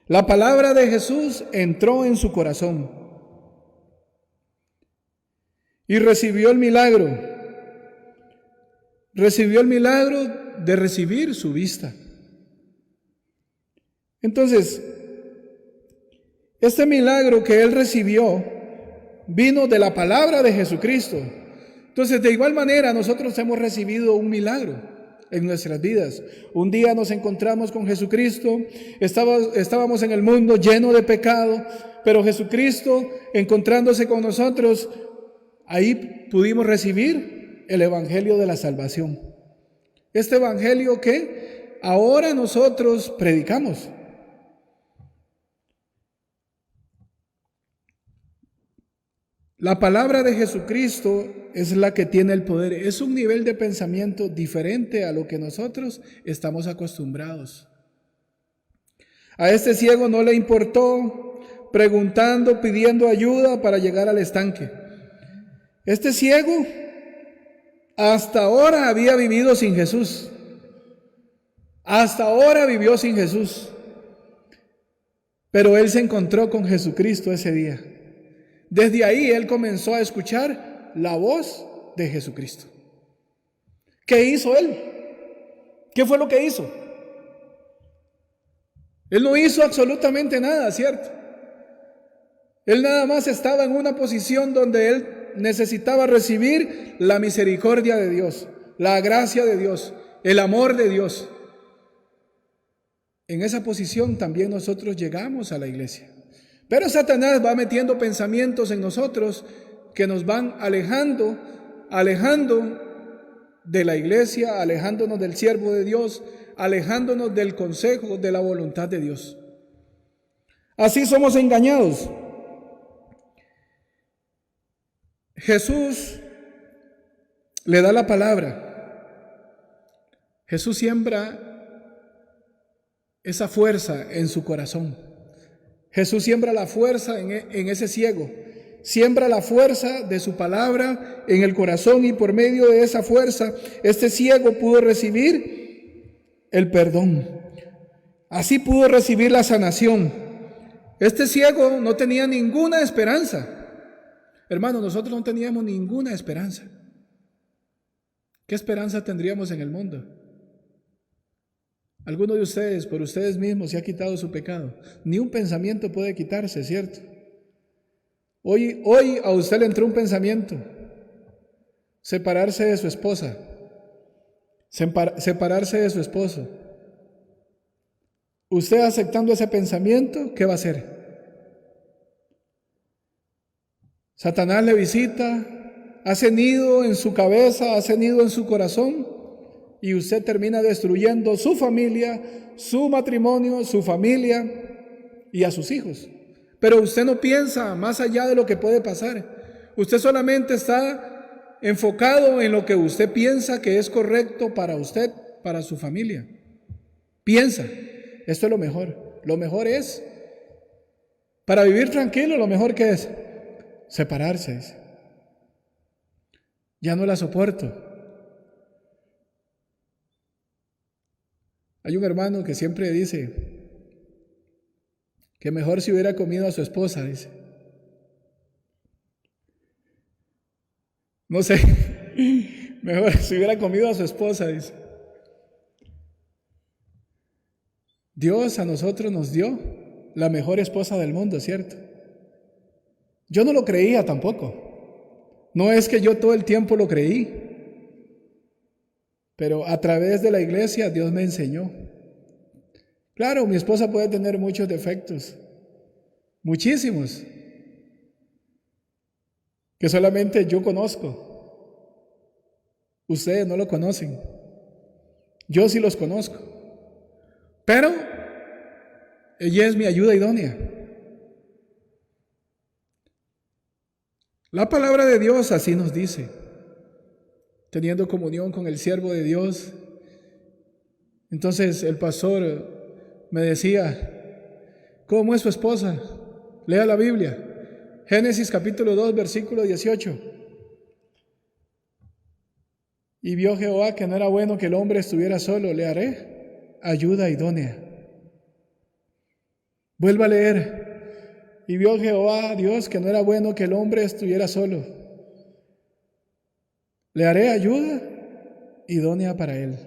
La palabra de Jesús entró en su corazón y recibió el milagro. Recibió el milagro de recibir su vista. Entonces, este milagro que él recibió vino de la palabra de Jesucristo. Entonces, de igual manera, nosotros hemos recibido un milagro en nuestras vidas. Un día nos encontramos con Jesucristo, estábamos en el mundo lleno de pecado, pero Jesucristo, encontrándose con nosotros, ahí pudimos recibir el evangelio de la salvación. Este evangelio que ahora nosotros predicamos. La palabra de Jesucristo es la que tiene el poder. Es un nivel de pensamiento diferente a lo que nosotros estamos acostumbrados. A este ciego no le importó preguntando, pidiendo ayuda para llegar al estanque. Este ciego hasta ahora había vivido sin Jesús. Hasta ahora vivió sin Jesús. Pero él se encontró con Jesucristo ese día. Desde ahí él comenzó a escuchar la voz de Jesucristo. ¿Qué hizo él? ¿Qué fue lo que hizo? Él no hizo absolutamente nada, ¿cierto? Él nada más estaba en una posición donde él necesitaba recibir la misericordia de Dios, la gracia de Dios, el amor de Dios. En esa posición también nosotros llegamos a la iglesia. Pero Satanás va metiendo pensamientos en nosotros que nos van alejando de la iglesia, alejándonos del siervo de Dios, alejándonos del consejo, de la voluntad de Dios. Así somos engañados. Jesús le da la palabra. Jesús siembra esa fuerza en su corazón. Jesús siembra la fuerza en ese ciego. Siembra la fuerza de su palabra en el corazón, y por medio de esa fuerza, este ciego pudo recibir el perdón. Así pudo recibir la sanación. Este ciego no tenía ninguna esperanza. Hermanos, nosotros no teníamos ninguna esperanza. ¿Qué esperanza tendríamos en el mundo? Alguno de ustedes, por ustedes mismos, se ha quitado su pecado. Ni un pensamiento puede quitarse, ¿cierto? Hoy a usted le entró un pensamiento: separarse de su esposa, separarse de su esposo. Usted aceptando ese pensamiento, ¿qué va a hacer? Satanás le visita, hace nido en su cabeza, hace nido en su corazón, y usted termina destruyendo su familia, su matrimonio, su familia y a sus hijos. Pero usted no piensa más allá de lo que puede pasar. Usted solamente está enfocado en lo que usted piensa que es correcto para usted, para su familia. Piensa, esto es lo mejor. Lo mejor es, para vivir tranquilo, lo mejor que es separarse. Ya no la soporto. Hay un hermano que siempre dice que mejor si hubiera comido a su esposa, dice. No sé, mejor si hubiera comido a su esposa, dice. Dios a nosotros nos dio la mejor esposa del mundo, ¿cierto? Yo no lo creía tampoco. No es que yo todo el tiempo lo creí, pero a través de la iglesia Dios me enseñó. Claro, mi esposa puede tener muchos defectos, muchísimos, que solamente yo conozco. Ustedes no lo conocen. Yo sí los conozco. Pero ella es mi ayuda idónea. La palabra de Dios así nos dice, teniendo comunión con el siervo de Dios. Entonces el pastor me decía: ¿cómo es su esposa? Lea la Biblia. Génesis capítulo 2, versículo 18. Y vio Jehová que no era bueno que el hombre estuviera solo, le haré ayuda idónea. Vuelva a leer. Y vio Jehová Dios que no era bueno que el hombre estuviera solo, le haré ayuda idónea para él.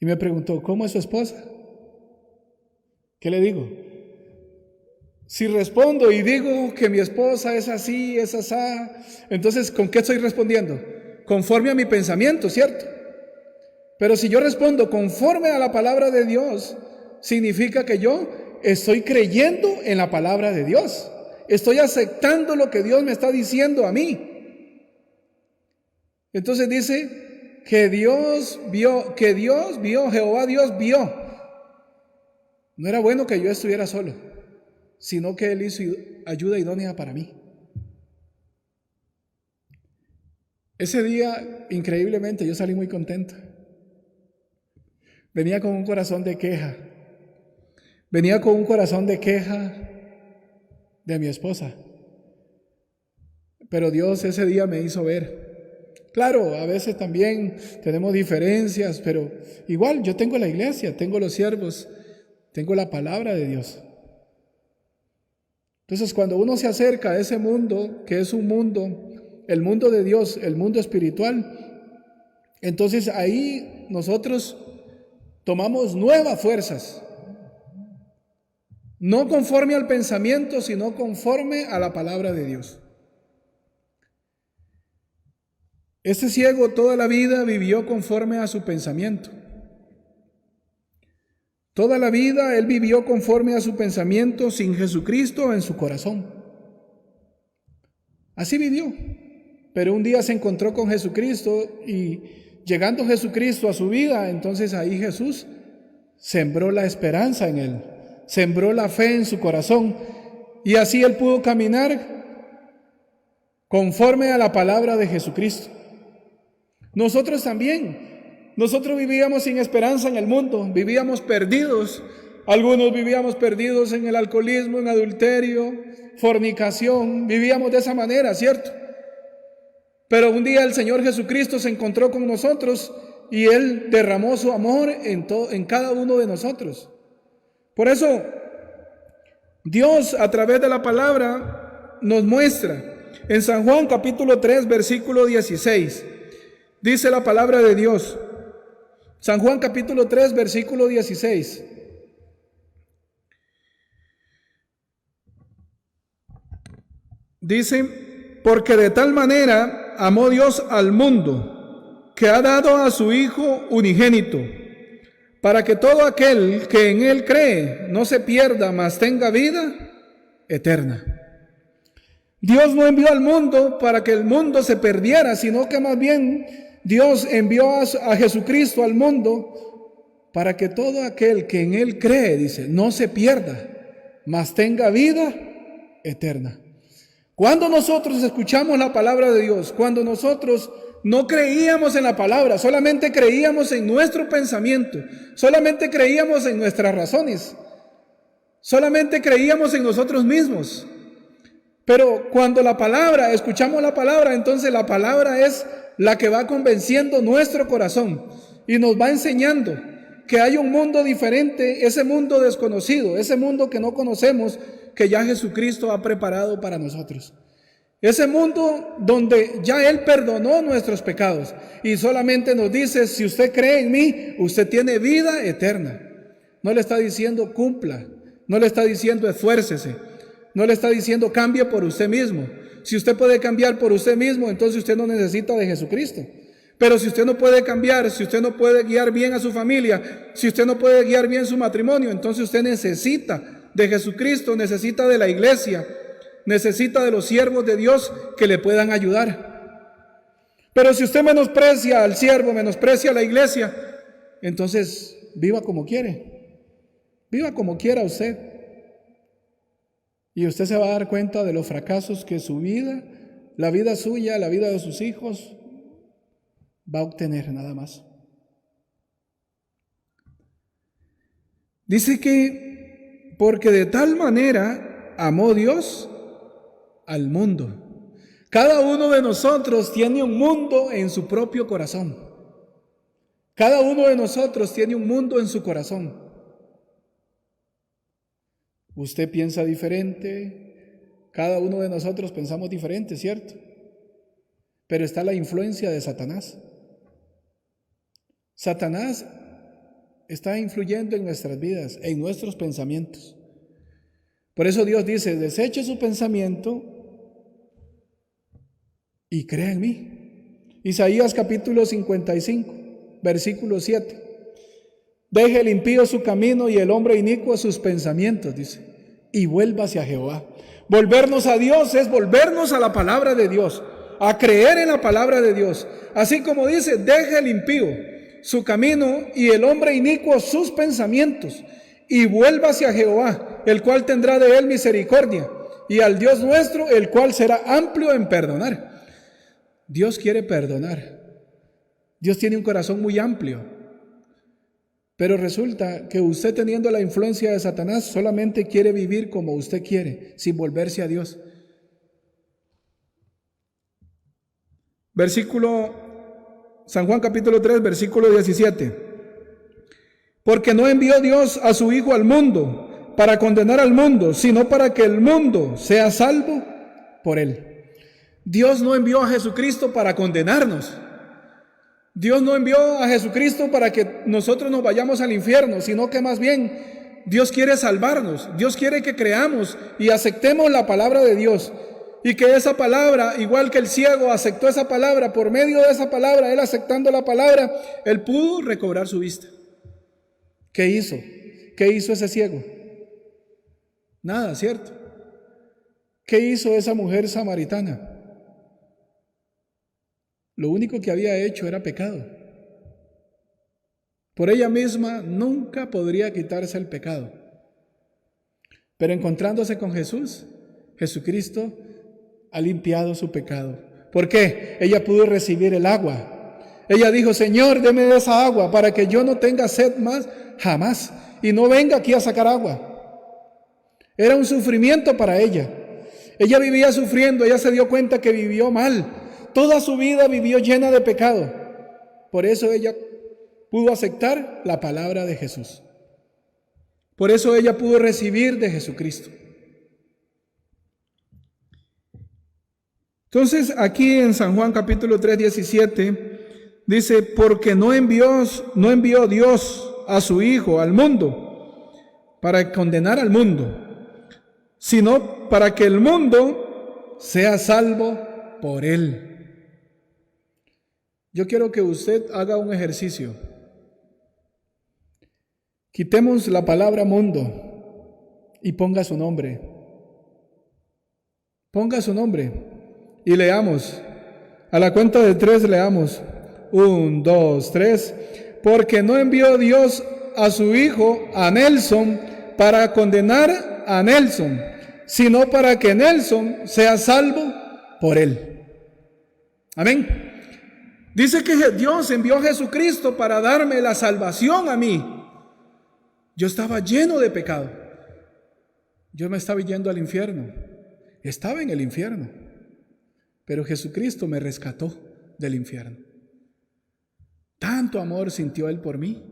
Y me preguntó: ¿cómo es su esposa? ¿Qué le digo? Si respondo y digo que mi esposa es así, es asá, entonces ¿con qué estoy respondiendo? Conforme a mi pensamiento, ¿cierto? Pero si yo respondo conforme a la palabra de Dios, significa que yo estoy creyendo en la palabra de Dios. Estoy aceptando lo que Dios me está diciendo a mí. Entonces dice que Jehová Dios vio. No era bueno que yo estuviera solo, sino que Él hizo ayuda idónea para mí. Ese día, increíblemente, yo salí muy contento. Venía con un corazón de queja. Venía con un corazón de queja de mi esposa. Pero Dios ese día me hizo ver Claro, a veces también tenemos diferencias, pero igual yo tengo la iglesia, tengo los siervos, tengo la palabra de Dios. Entonces, cuando uno se acerca a ese mundo, que es un mundo, el mundo de Dios, el mundo espiritual, entonces ahí nosotros tomamos nuevas fuerzas, no conforme al pensamiento, sino conforme a la palabra de Dios. Este ciego toda la vida vivió conforme a su pensamiento. Toda la vida él vivió conforme a su pensamiento sin Jesucristo en su corazón. Así vivió. Pero un día se encontró con Jesucristo y llegando Jesucristo a su vida, entonces ahí Jesús sembró la esperanza en él, sembró la fe en su corazón y así él pudo caminar conforme a la palabra de Jesucristo. Nosotros también, nosotros vivíamos sin esperanza en el mundo, vivíamos perdidos. Algunos vivíamos perdidos en el alcoholismo, en adulterio, fornicación, vivíamos de esa manera, ¿cierto? Pero un día el Señor Jesucristo se encontró con nosotros y Él derramó su amor en cada uno de nosotros. Por eso, Dios a través de la palabra nos muestra en San Juan capítulo 3, versículo 16. Dice la palabra de Dios, San Juan capítulo 3, versículo 16. Dice, porque de tal manera amó Dios al mundo, que ha dado a su Hijo unigénito, para que todo aquel que en Él cree no se pierda, mas tenga vida eterna. Dios no envió al mundo para que el mundo se perdiera, sino que más bien Dios envió a Jesucristo al mundo para que todo aquel que en Él cree, dice, no se pierda, mas tenga vida eterna. Cuando nosotros escuchamos la palabra de Dios, cuando nosotros no creíamos en la palabra, solamente creíamos en nuestro pensamiento, solamente creíamos en nuestras razones, solamente creíamos en nosotros mismos. Pero cuando escuchamos la palabra, entonces la palabra es la que va convenciendo nuestro corazón y nos va enseñando que hay un mundo diferente, ese mundo desconocido, ese mundo que no conocemos, que ya Jesucristo ha preparado para nosotros. Ese mundo donde ya Él perdonó nuestros pecados y solamente nos dice, si usted cree en mí, usted tiene vida eterna. No le está diciendo cumpla, no le está diciendo esfuércese, no le está diciendo cambie por usted mismo. Si usted puede cambiar por usted mismo, entonces usted no necesita de Jesucristo. Pero si usted no puede cambiar, si usted no puede guiar bien a su familia, si usted no puede guiar bien su matrimonio, entonces usted necesita de Jesucristo, necesita de la iglesia, necesita de los siervos de Dios que le puedan ayudar. Pero si usted menosprecia al siervo, menosprecia a la iglesia, entonces viva como quiere. Viva como quiera usted. Y usted se va a dar cuenta de los fracasos que su vida, la vida suya, la vida de sus hijos, va a obtener nada más. Dice que porque de tal manera amó Dios al mundo. Cada uno de nosotros tiene un mundo en su propio corazón. Cada uno de nosotros tiene un mundo en su corazón. Usted piensa diferente, cada uno de nosotros pensamos diferente, ¿cierto? Pero está la influencia de Satanás. Satanás está influyendo en nuestras vidas, en nuestros pensamientos. Por eso Dios dice, deseche su pensamiento y crea en mí. Isaías capítulo 55, versículo 7. Deje el impío su camino y el hombre inicuo sus pensamientos, dice, y vuélvase a Jehová. Volvernos a Dios es volvernos a la palabra de Dios, a creer en la palabra de Dios. Así como dice, deje el impío su camino y el hombre inicuo sus pensamientos, y vuélvase a Jehová, el cual tendrá de él misericordia, y al Dios nuestro, el cual será amplio en perdonar. Dios quiere perdonar. Dios tiene un corazón muy amplio. Pero resulta que usted, teniendo la influencia de Satanás, solamente quiere vivir como usted quiere, sin volverse a Dios. Versículo San Juan capítulo 3, versículo 17. Porque no envió Dios a su Hijo al mundo para condenar al mundo, sino para que el mundo sea salvo por él. Dios no envió a Jesucristo para condenarnos. Dios no envió a Jesucristo para que nosotros nos vayamos al infierno, sino que más bien Dios quiere salvarnos. Dios quiere que creamos y aceptemos la palabra de Dios. Y que esa palabra, igual que el ciego aceptó esa palabra, por medio de esa palabra, él aceptando la palabra, él pudo recobrar su vista. ¿Qué hizo? ¿Qué hizo ese ciego? Nada, ¿cierto? ¿Qué hizo esa mujer samaritana? Lo único que había hecho era pecado. Por ella misma nunca podría quitarse el pecado. Pero encontrándose con Jesús, Jesucristo ha limpiado su pecado. ¿Por qué? Ella pudo recibir el agua. Ella dijo: Señor, deme de esa agua para que yo no tenga sed más jamás y no venga aquí a sacar agua. Era un sufrimiento para ella. Ella vivía sufriendo, ella se dio cuenta que vivió mal. Toda su vida vivió llena de pecado. Por eso ella pudo aceptar la palabra de Jesús. Por eso ella pudo recibir de Jesucristo. Entonces, aquí en San Juan capítulo 3, 17, dice: porque no envió Dios a su Hijo al mundo para condenar al mundo, sino para que el mundo sea salvo por él. Yo quiero que usted haga un ejercicio. Quitemos la palabra mundo y ponga su nombre. Ponga su nombre y leamos. A la cuenta de 3 leamos. 1, 2, 3. Porque no envió Dios a su Hijo, a Nelson, para condenar a Nelson, sino para que Nelson sea salvo por él. Amén. Dice que Dios envió a Jesucristo para darme la salvación a mí. Yo estaba lleno de pecado. Yo me estaba yendo al infierno. Estaba en el infierno. Pero Jesucristo me rescató del infierno. Tanto amor sintió Él por mí.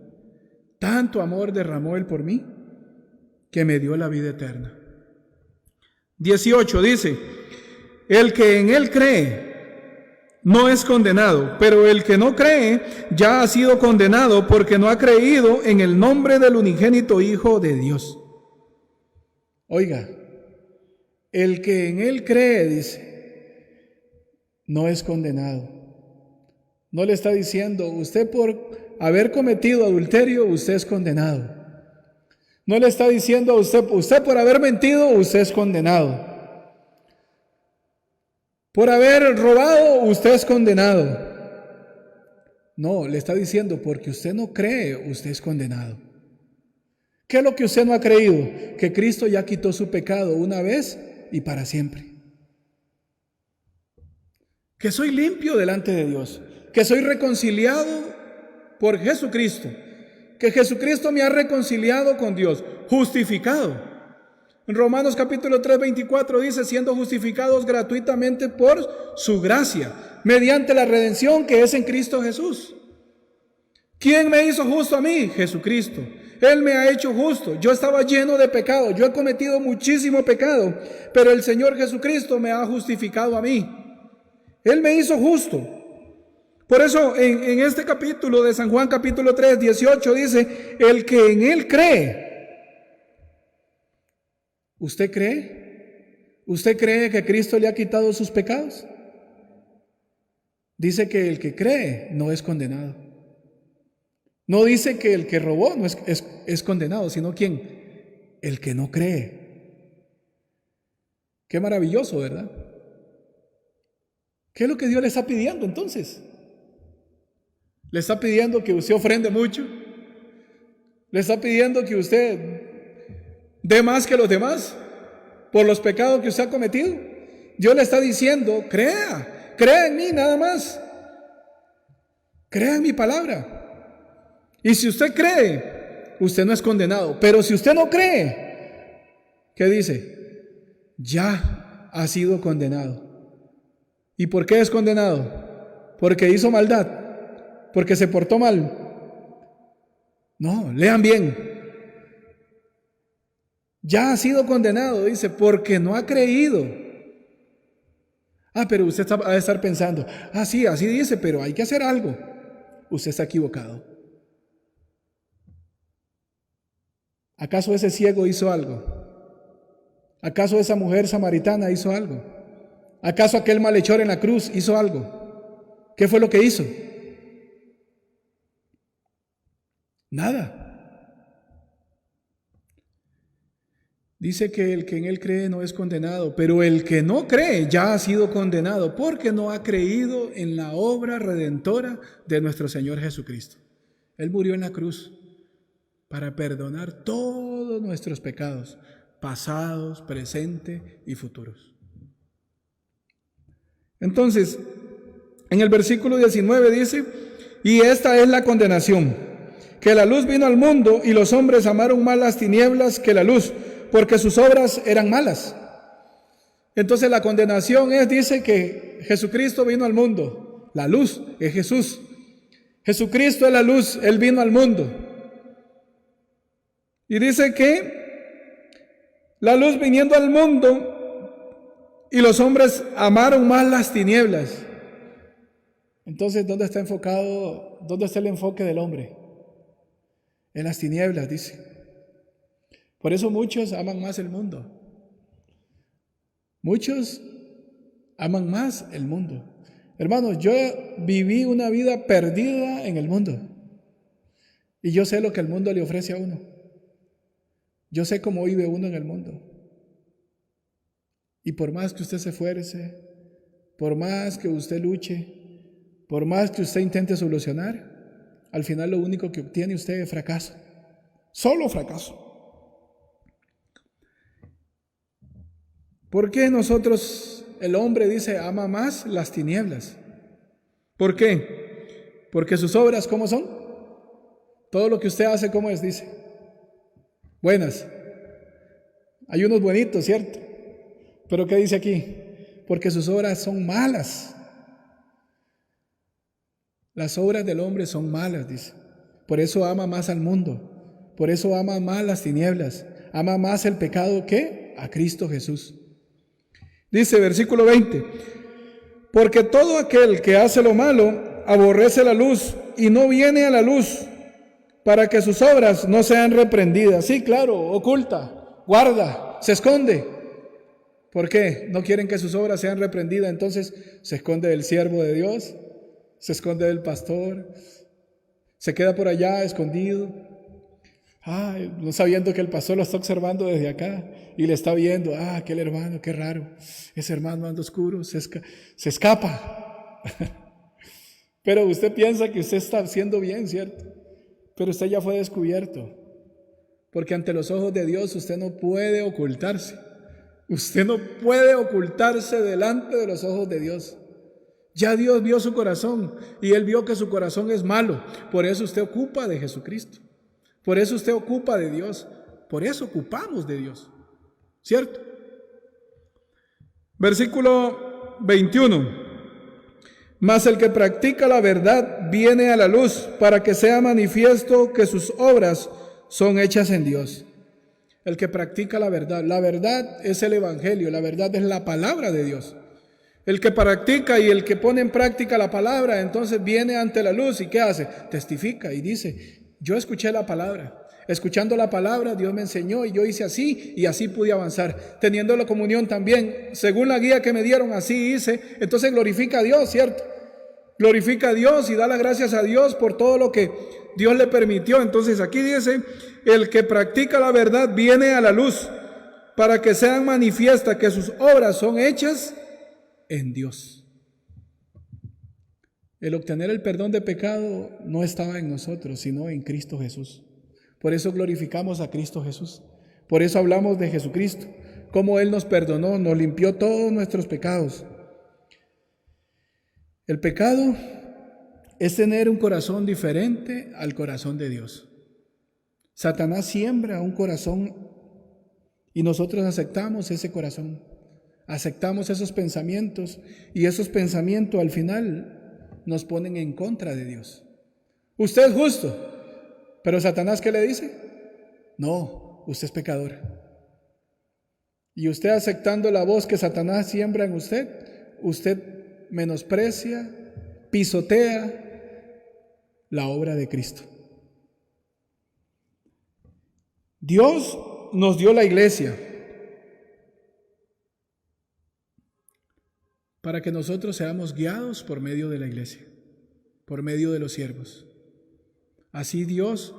Tanto amor derramó Él por mí, que me dio la vida eterna. 18 dice: el que en Él cree no es condenado, pero el que no cree ya ha sido condenado porque no ha creído en el nombre del unigénito Hijo de Dios. Oiga, el que en Él cree, dice, no es condenado. No le está diciendo: usted por haber cometido adulterio, usted es condenado. No le está diciendo a usted por haber mentido, usted es condenado. Por haber robado, usted es condenado. No, le está diciendo: porque usted no cree, usted es condenado. ¿Qué es lo que usted no ha creído? Que Cristo ya quitó su pecado una vez y para siempre. Que soy limpio delante de Dios. Que soy reconciliado por Jesucristo. Que Jesucristo me ha reconciliado con Dios. Justificado. En Romanos capítulo 3, 24 dice: siendo justificados gratuitamente por su gracia, mediante la redención que es en Cristo Jesús. ¿Quién me hizo justo a mí? Jesucristo. Él me ha hecho justo. Yo estaba lleno de pecado. Yo he cometido muchísimo pecado. Pero el Señor Jesucristo me ha justificado a mí. Él me hizo justo. Por eso en este capítulo de San Juan capítulo 3, 18 dice: el que en Él cree. ¿Usted cree? ¿Usted cree que Cristo le ha quitado sus pecados? Dice que el que cree no es condenado. No dice que el que robó no es condenado, sino ¿quién? El que no cree. Qué maravilloso, ¿verdad? ¿Qué es lo que Dios le está pidiendo entonces? ¿Le está pidiendo que usted ofrende mucho? ¿Le está pidiendo que usted dé más que los demás por los pecados que usted ha cometido? Dios le está diciendo: crea en mí nada más. Crea en mi palabra. Y si usted cree, usted no es condenado. Pero si usted no cree, ¿qué dice? Ya ha sido condenado. ¿Y por qué es condenado? ¿Porque hizo maldad? porque se portó mal. No, lean bien. Ya ha sido condenado, dice, porque no ha creído. Pero usted va a estar pensando, sí, así dice, pero hay que hacer algo. Usted está equivocado. ¿Acaso ese ciego hizo algo? ¿Acaso esa mujer samaritana hizo algo? ¿Acaso aquel malhechor en la cruz hizo algo? ¿Qué fue lo que hizo? Nada. Dice que el que en él cree no es condenado, pero el que no cree ya ha sido condenado porque no ha creído en la obra redentora de nuestro Señor Jesucristo. Él murió en la cruz para perdonar todos nuestros pecados, pasados, presentes y futuros. Entonces, en el versículo 19 dice, y esta es la condenación, que la luz vino al mundo y los hombres amaron más las tinieblas que la luz, porque sus obras eran malas. Entonces la condenación dice que Jesucristo vino al mundo. La luz es Jesús. Jesucristo es la luz, Él vino al mundo. Y dice que la luz viniendo al mundo y los hombres amaron más las tinieblas. Entonces, ¿dónde está enfocado? ¿Dónde está el enfoque del hombre? En las tinieblas, dice. Por eso muchos aman más el mundo. Muchos aman más el mundo. Hermanos, yo viví una vida perdida en el mundo. Y yo sé lo que el mundo le ofrece a uno. Yo sé cómo vive uno en el mundo. Y por más que usted se esfuerce, por más que usted luche, por más que usted intente solucionar, al final lo único que obtiene usted es fracaso. Solo fracaso. ¿Por qué nosotros, el hombre dice, ama más las tinieblas? ¿Por qué? Porque sus obras, ¿cómo son? Todo lo que usted hace, ¿cómo es? Dice. Buenas. Hay unos bonitos, ¿cierto? Pero ¿qué dice aquí? Porque sus obras son malas. Las obras del hombre son malas, dice. Por eso ama más al mundo. Por eso ama más las tinieblas. Ama más el pecado que a Cristo Jesús. Dice versículo 20, porque todo aquel que hace lo malo aborrece la luz y no viene a la luz para que sus obras no sean reprendidas. Sí, claro, oculta, guarda, se esconde. ¿Por qué? No quieren que sus obras sean reprendidas, entonces se esconde del siervo de Dios, se esconde del pastor, se queda por allá escondido. No sabiendo que el pastor lo está observando desde acá y le está viendo, aquel hermano, qué raro, ese hermano anda oscuro, se escapa. Pero usted piensa que usted está haciendo bien, ¿cierto? Pero usted ya fue descubierto, porque ante los ojos de Dios usted no puede ocultarse. Usted no puede ocultarse delante de los ojos de Dios. Ya Dios vio su corazón y Él vio que su corazón es malo, por eso usted ocupa de Jesucristo. Por eso usted ocupa de Dios. Por eso ocupamos de Dios. ¿Cierto? Versículo 21. Mas el que practica la verdad viene a la luz para que sea manifiesto que sus obras son hechas en Dios. El que practica la verdad es el evangelio, la verdad es la palabra de Dios. El que practica y el que pone en práctica la palabra, entonces viene ante la luz y ¿qué hace? Testifica y dice, yo escuché la palabra, escuchando la palabra Dios me enseñó y yo hice así y así pude avanzar. Teniendo la comunión también, según la guía que me dieron, así hice. Entonces glorifica a Dios, ¿cierto? Glorifica a Dios y da las gracias a Dios por todo lo que Dios le permitió. Entonces aquí dice, el que practica la verdad viene a la luz para que sean manifiestas que sus obras son hechas en Dios. El obtener el perdón de pecado no estaba en nosotros, sino en Cristo Jesús. Por eso glorificamos a Cristo Jesús. Por eso hablamos de Jesucristo, cómo Él nos perdonó, nos limpió todos nuestros pecados. El pecado es tener un corazón diferente al corazón de Dios. Satanás siembra un corazón y nosotros aceptamos ese corazón, aceptamos esos pensamientos y esos pensamientos al final nos ponen en contra de Dios. Usted es justo. Pero Satanás, ¿qué le dice? No, usted es pecador. Y usted, aceptando la voz que Satanás siembra en usted menosprecia, pisotea la obra de Cristo. Dios nos dio la iglesia para que nosotros seamos guiados por medio de la iglesia, por medio de los siervos. Así Dios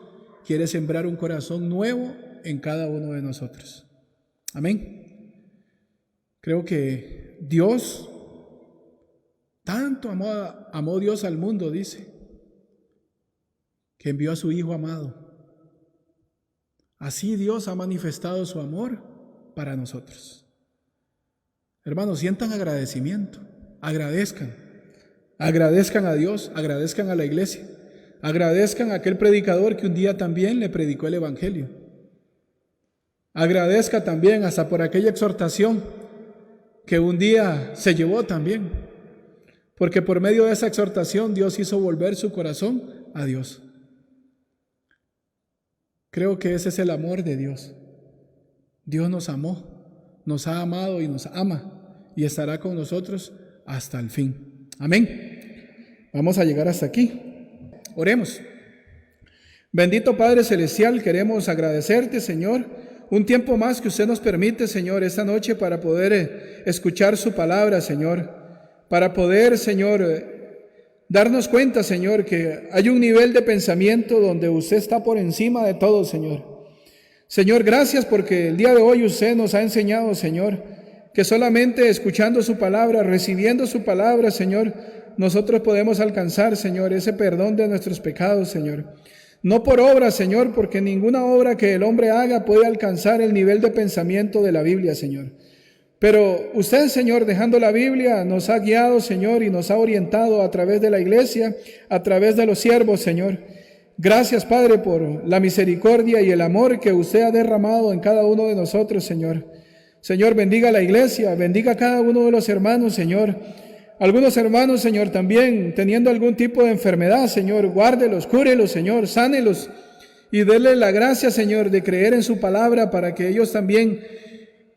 quiere sembrar un corazón nuevo en cada uno de nosotros. Amén. Creo que Dios, tanto amó Dios al mundo, dice, que envió a su Hijo amado. Así Dios ha manifestado su amor para nosotros. Hermanos, sientan agradecimiento, agradezcan a Dios, agradezcan a la iglesia, agradezcan a aquel predicador que un día también le predicó el Evangelio. Agradezca también hasta por aquella exhortación que un día se llevó también, porque por medio de esa exhortación Dios hizo volver su corazón a Dios. Creo que ese es el amor de Dios. Dios nos amó, nos ha amado y nos ama y estará con nosotros hasta el fin. Amén. Vamos a llegar hasta aquí. Oremos. Bendito Padre Celestial, queremos agradecerte, Señor, un tiempo más que usted nos permite, Señor, esta noche para poder escuchar su palabra, Señor, para poder, Señor, darnos cuenta, Señor, que hay un nivel de pensamiento donde usted está por encima de todo, Señor. Señor, gracias porque el día de hoy usted nos ha enseñado, Señor, que solamente escuchando su palabra, recibiendo su palabra, Señor, nosotros podemos alcanzar, Señor, ese perdón de nuestros pecados, Señor. No por obra, Señor, porque ninguna obra que el hombre haga puede alcanzar el nivel de pensamiento de la Biblia, Señor. Pero usted, Señor, dejando la Biblia, nos ha guiado, Señor, y nos ha orientado a través de la iglesia, a través de los siervos, Señor. Gracias, Padre, por la misericordia y el amor que usted ha derramado en cada uno de nosotros, Señor. Señor, bendiga a la iglesia, bendiga a cada uno de los hermanos, Señor. Algunos hermanos, Señor, también teniendo algún tipo de enfermedad, Señor, guárdelos, cúrelos, Señor, sánelos y denle la gracia, Señor, de creer en su palabra para que ellos también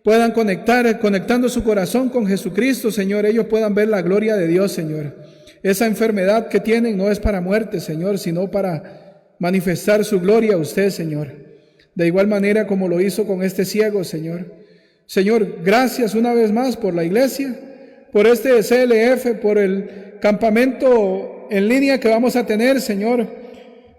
puedan conectando su corazón con Jesucristo, Señor, ellos puedan ver la gloria de Dios, Señor. Esa enfermedad que tienen no es para muerte, Señor, sino para manifestar su gloria a usted, Señor. De igual manera como lo hizo con este ciego, Señor. Señor, gracias una vez más por la iglesia, por este CLF, por el campamento en línea que vamos a tener, Señor,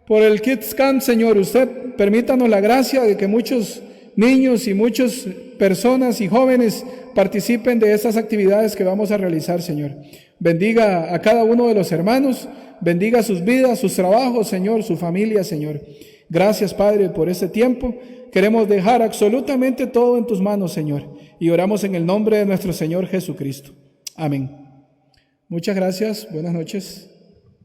por el Kids Camp, Señor. Usted permítanos la gracia de que muchos niños y muchas personas y jóvenes participen de estas actividades que vamos a realizar, Señor. Bendiga a cada uno de los hermanos, bendiga sus vidas, sus trabajos, Señor, su familia, Señor. Gracias, Padre, por este tiempo. Queremos dejar absolutamente todo en tus manos, Señor, y oramos en el nombre de nuestro Señor Jesucristo. Amén. Muchas gracias. Buenas noches.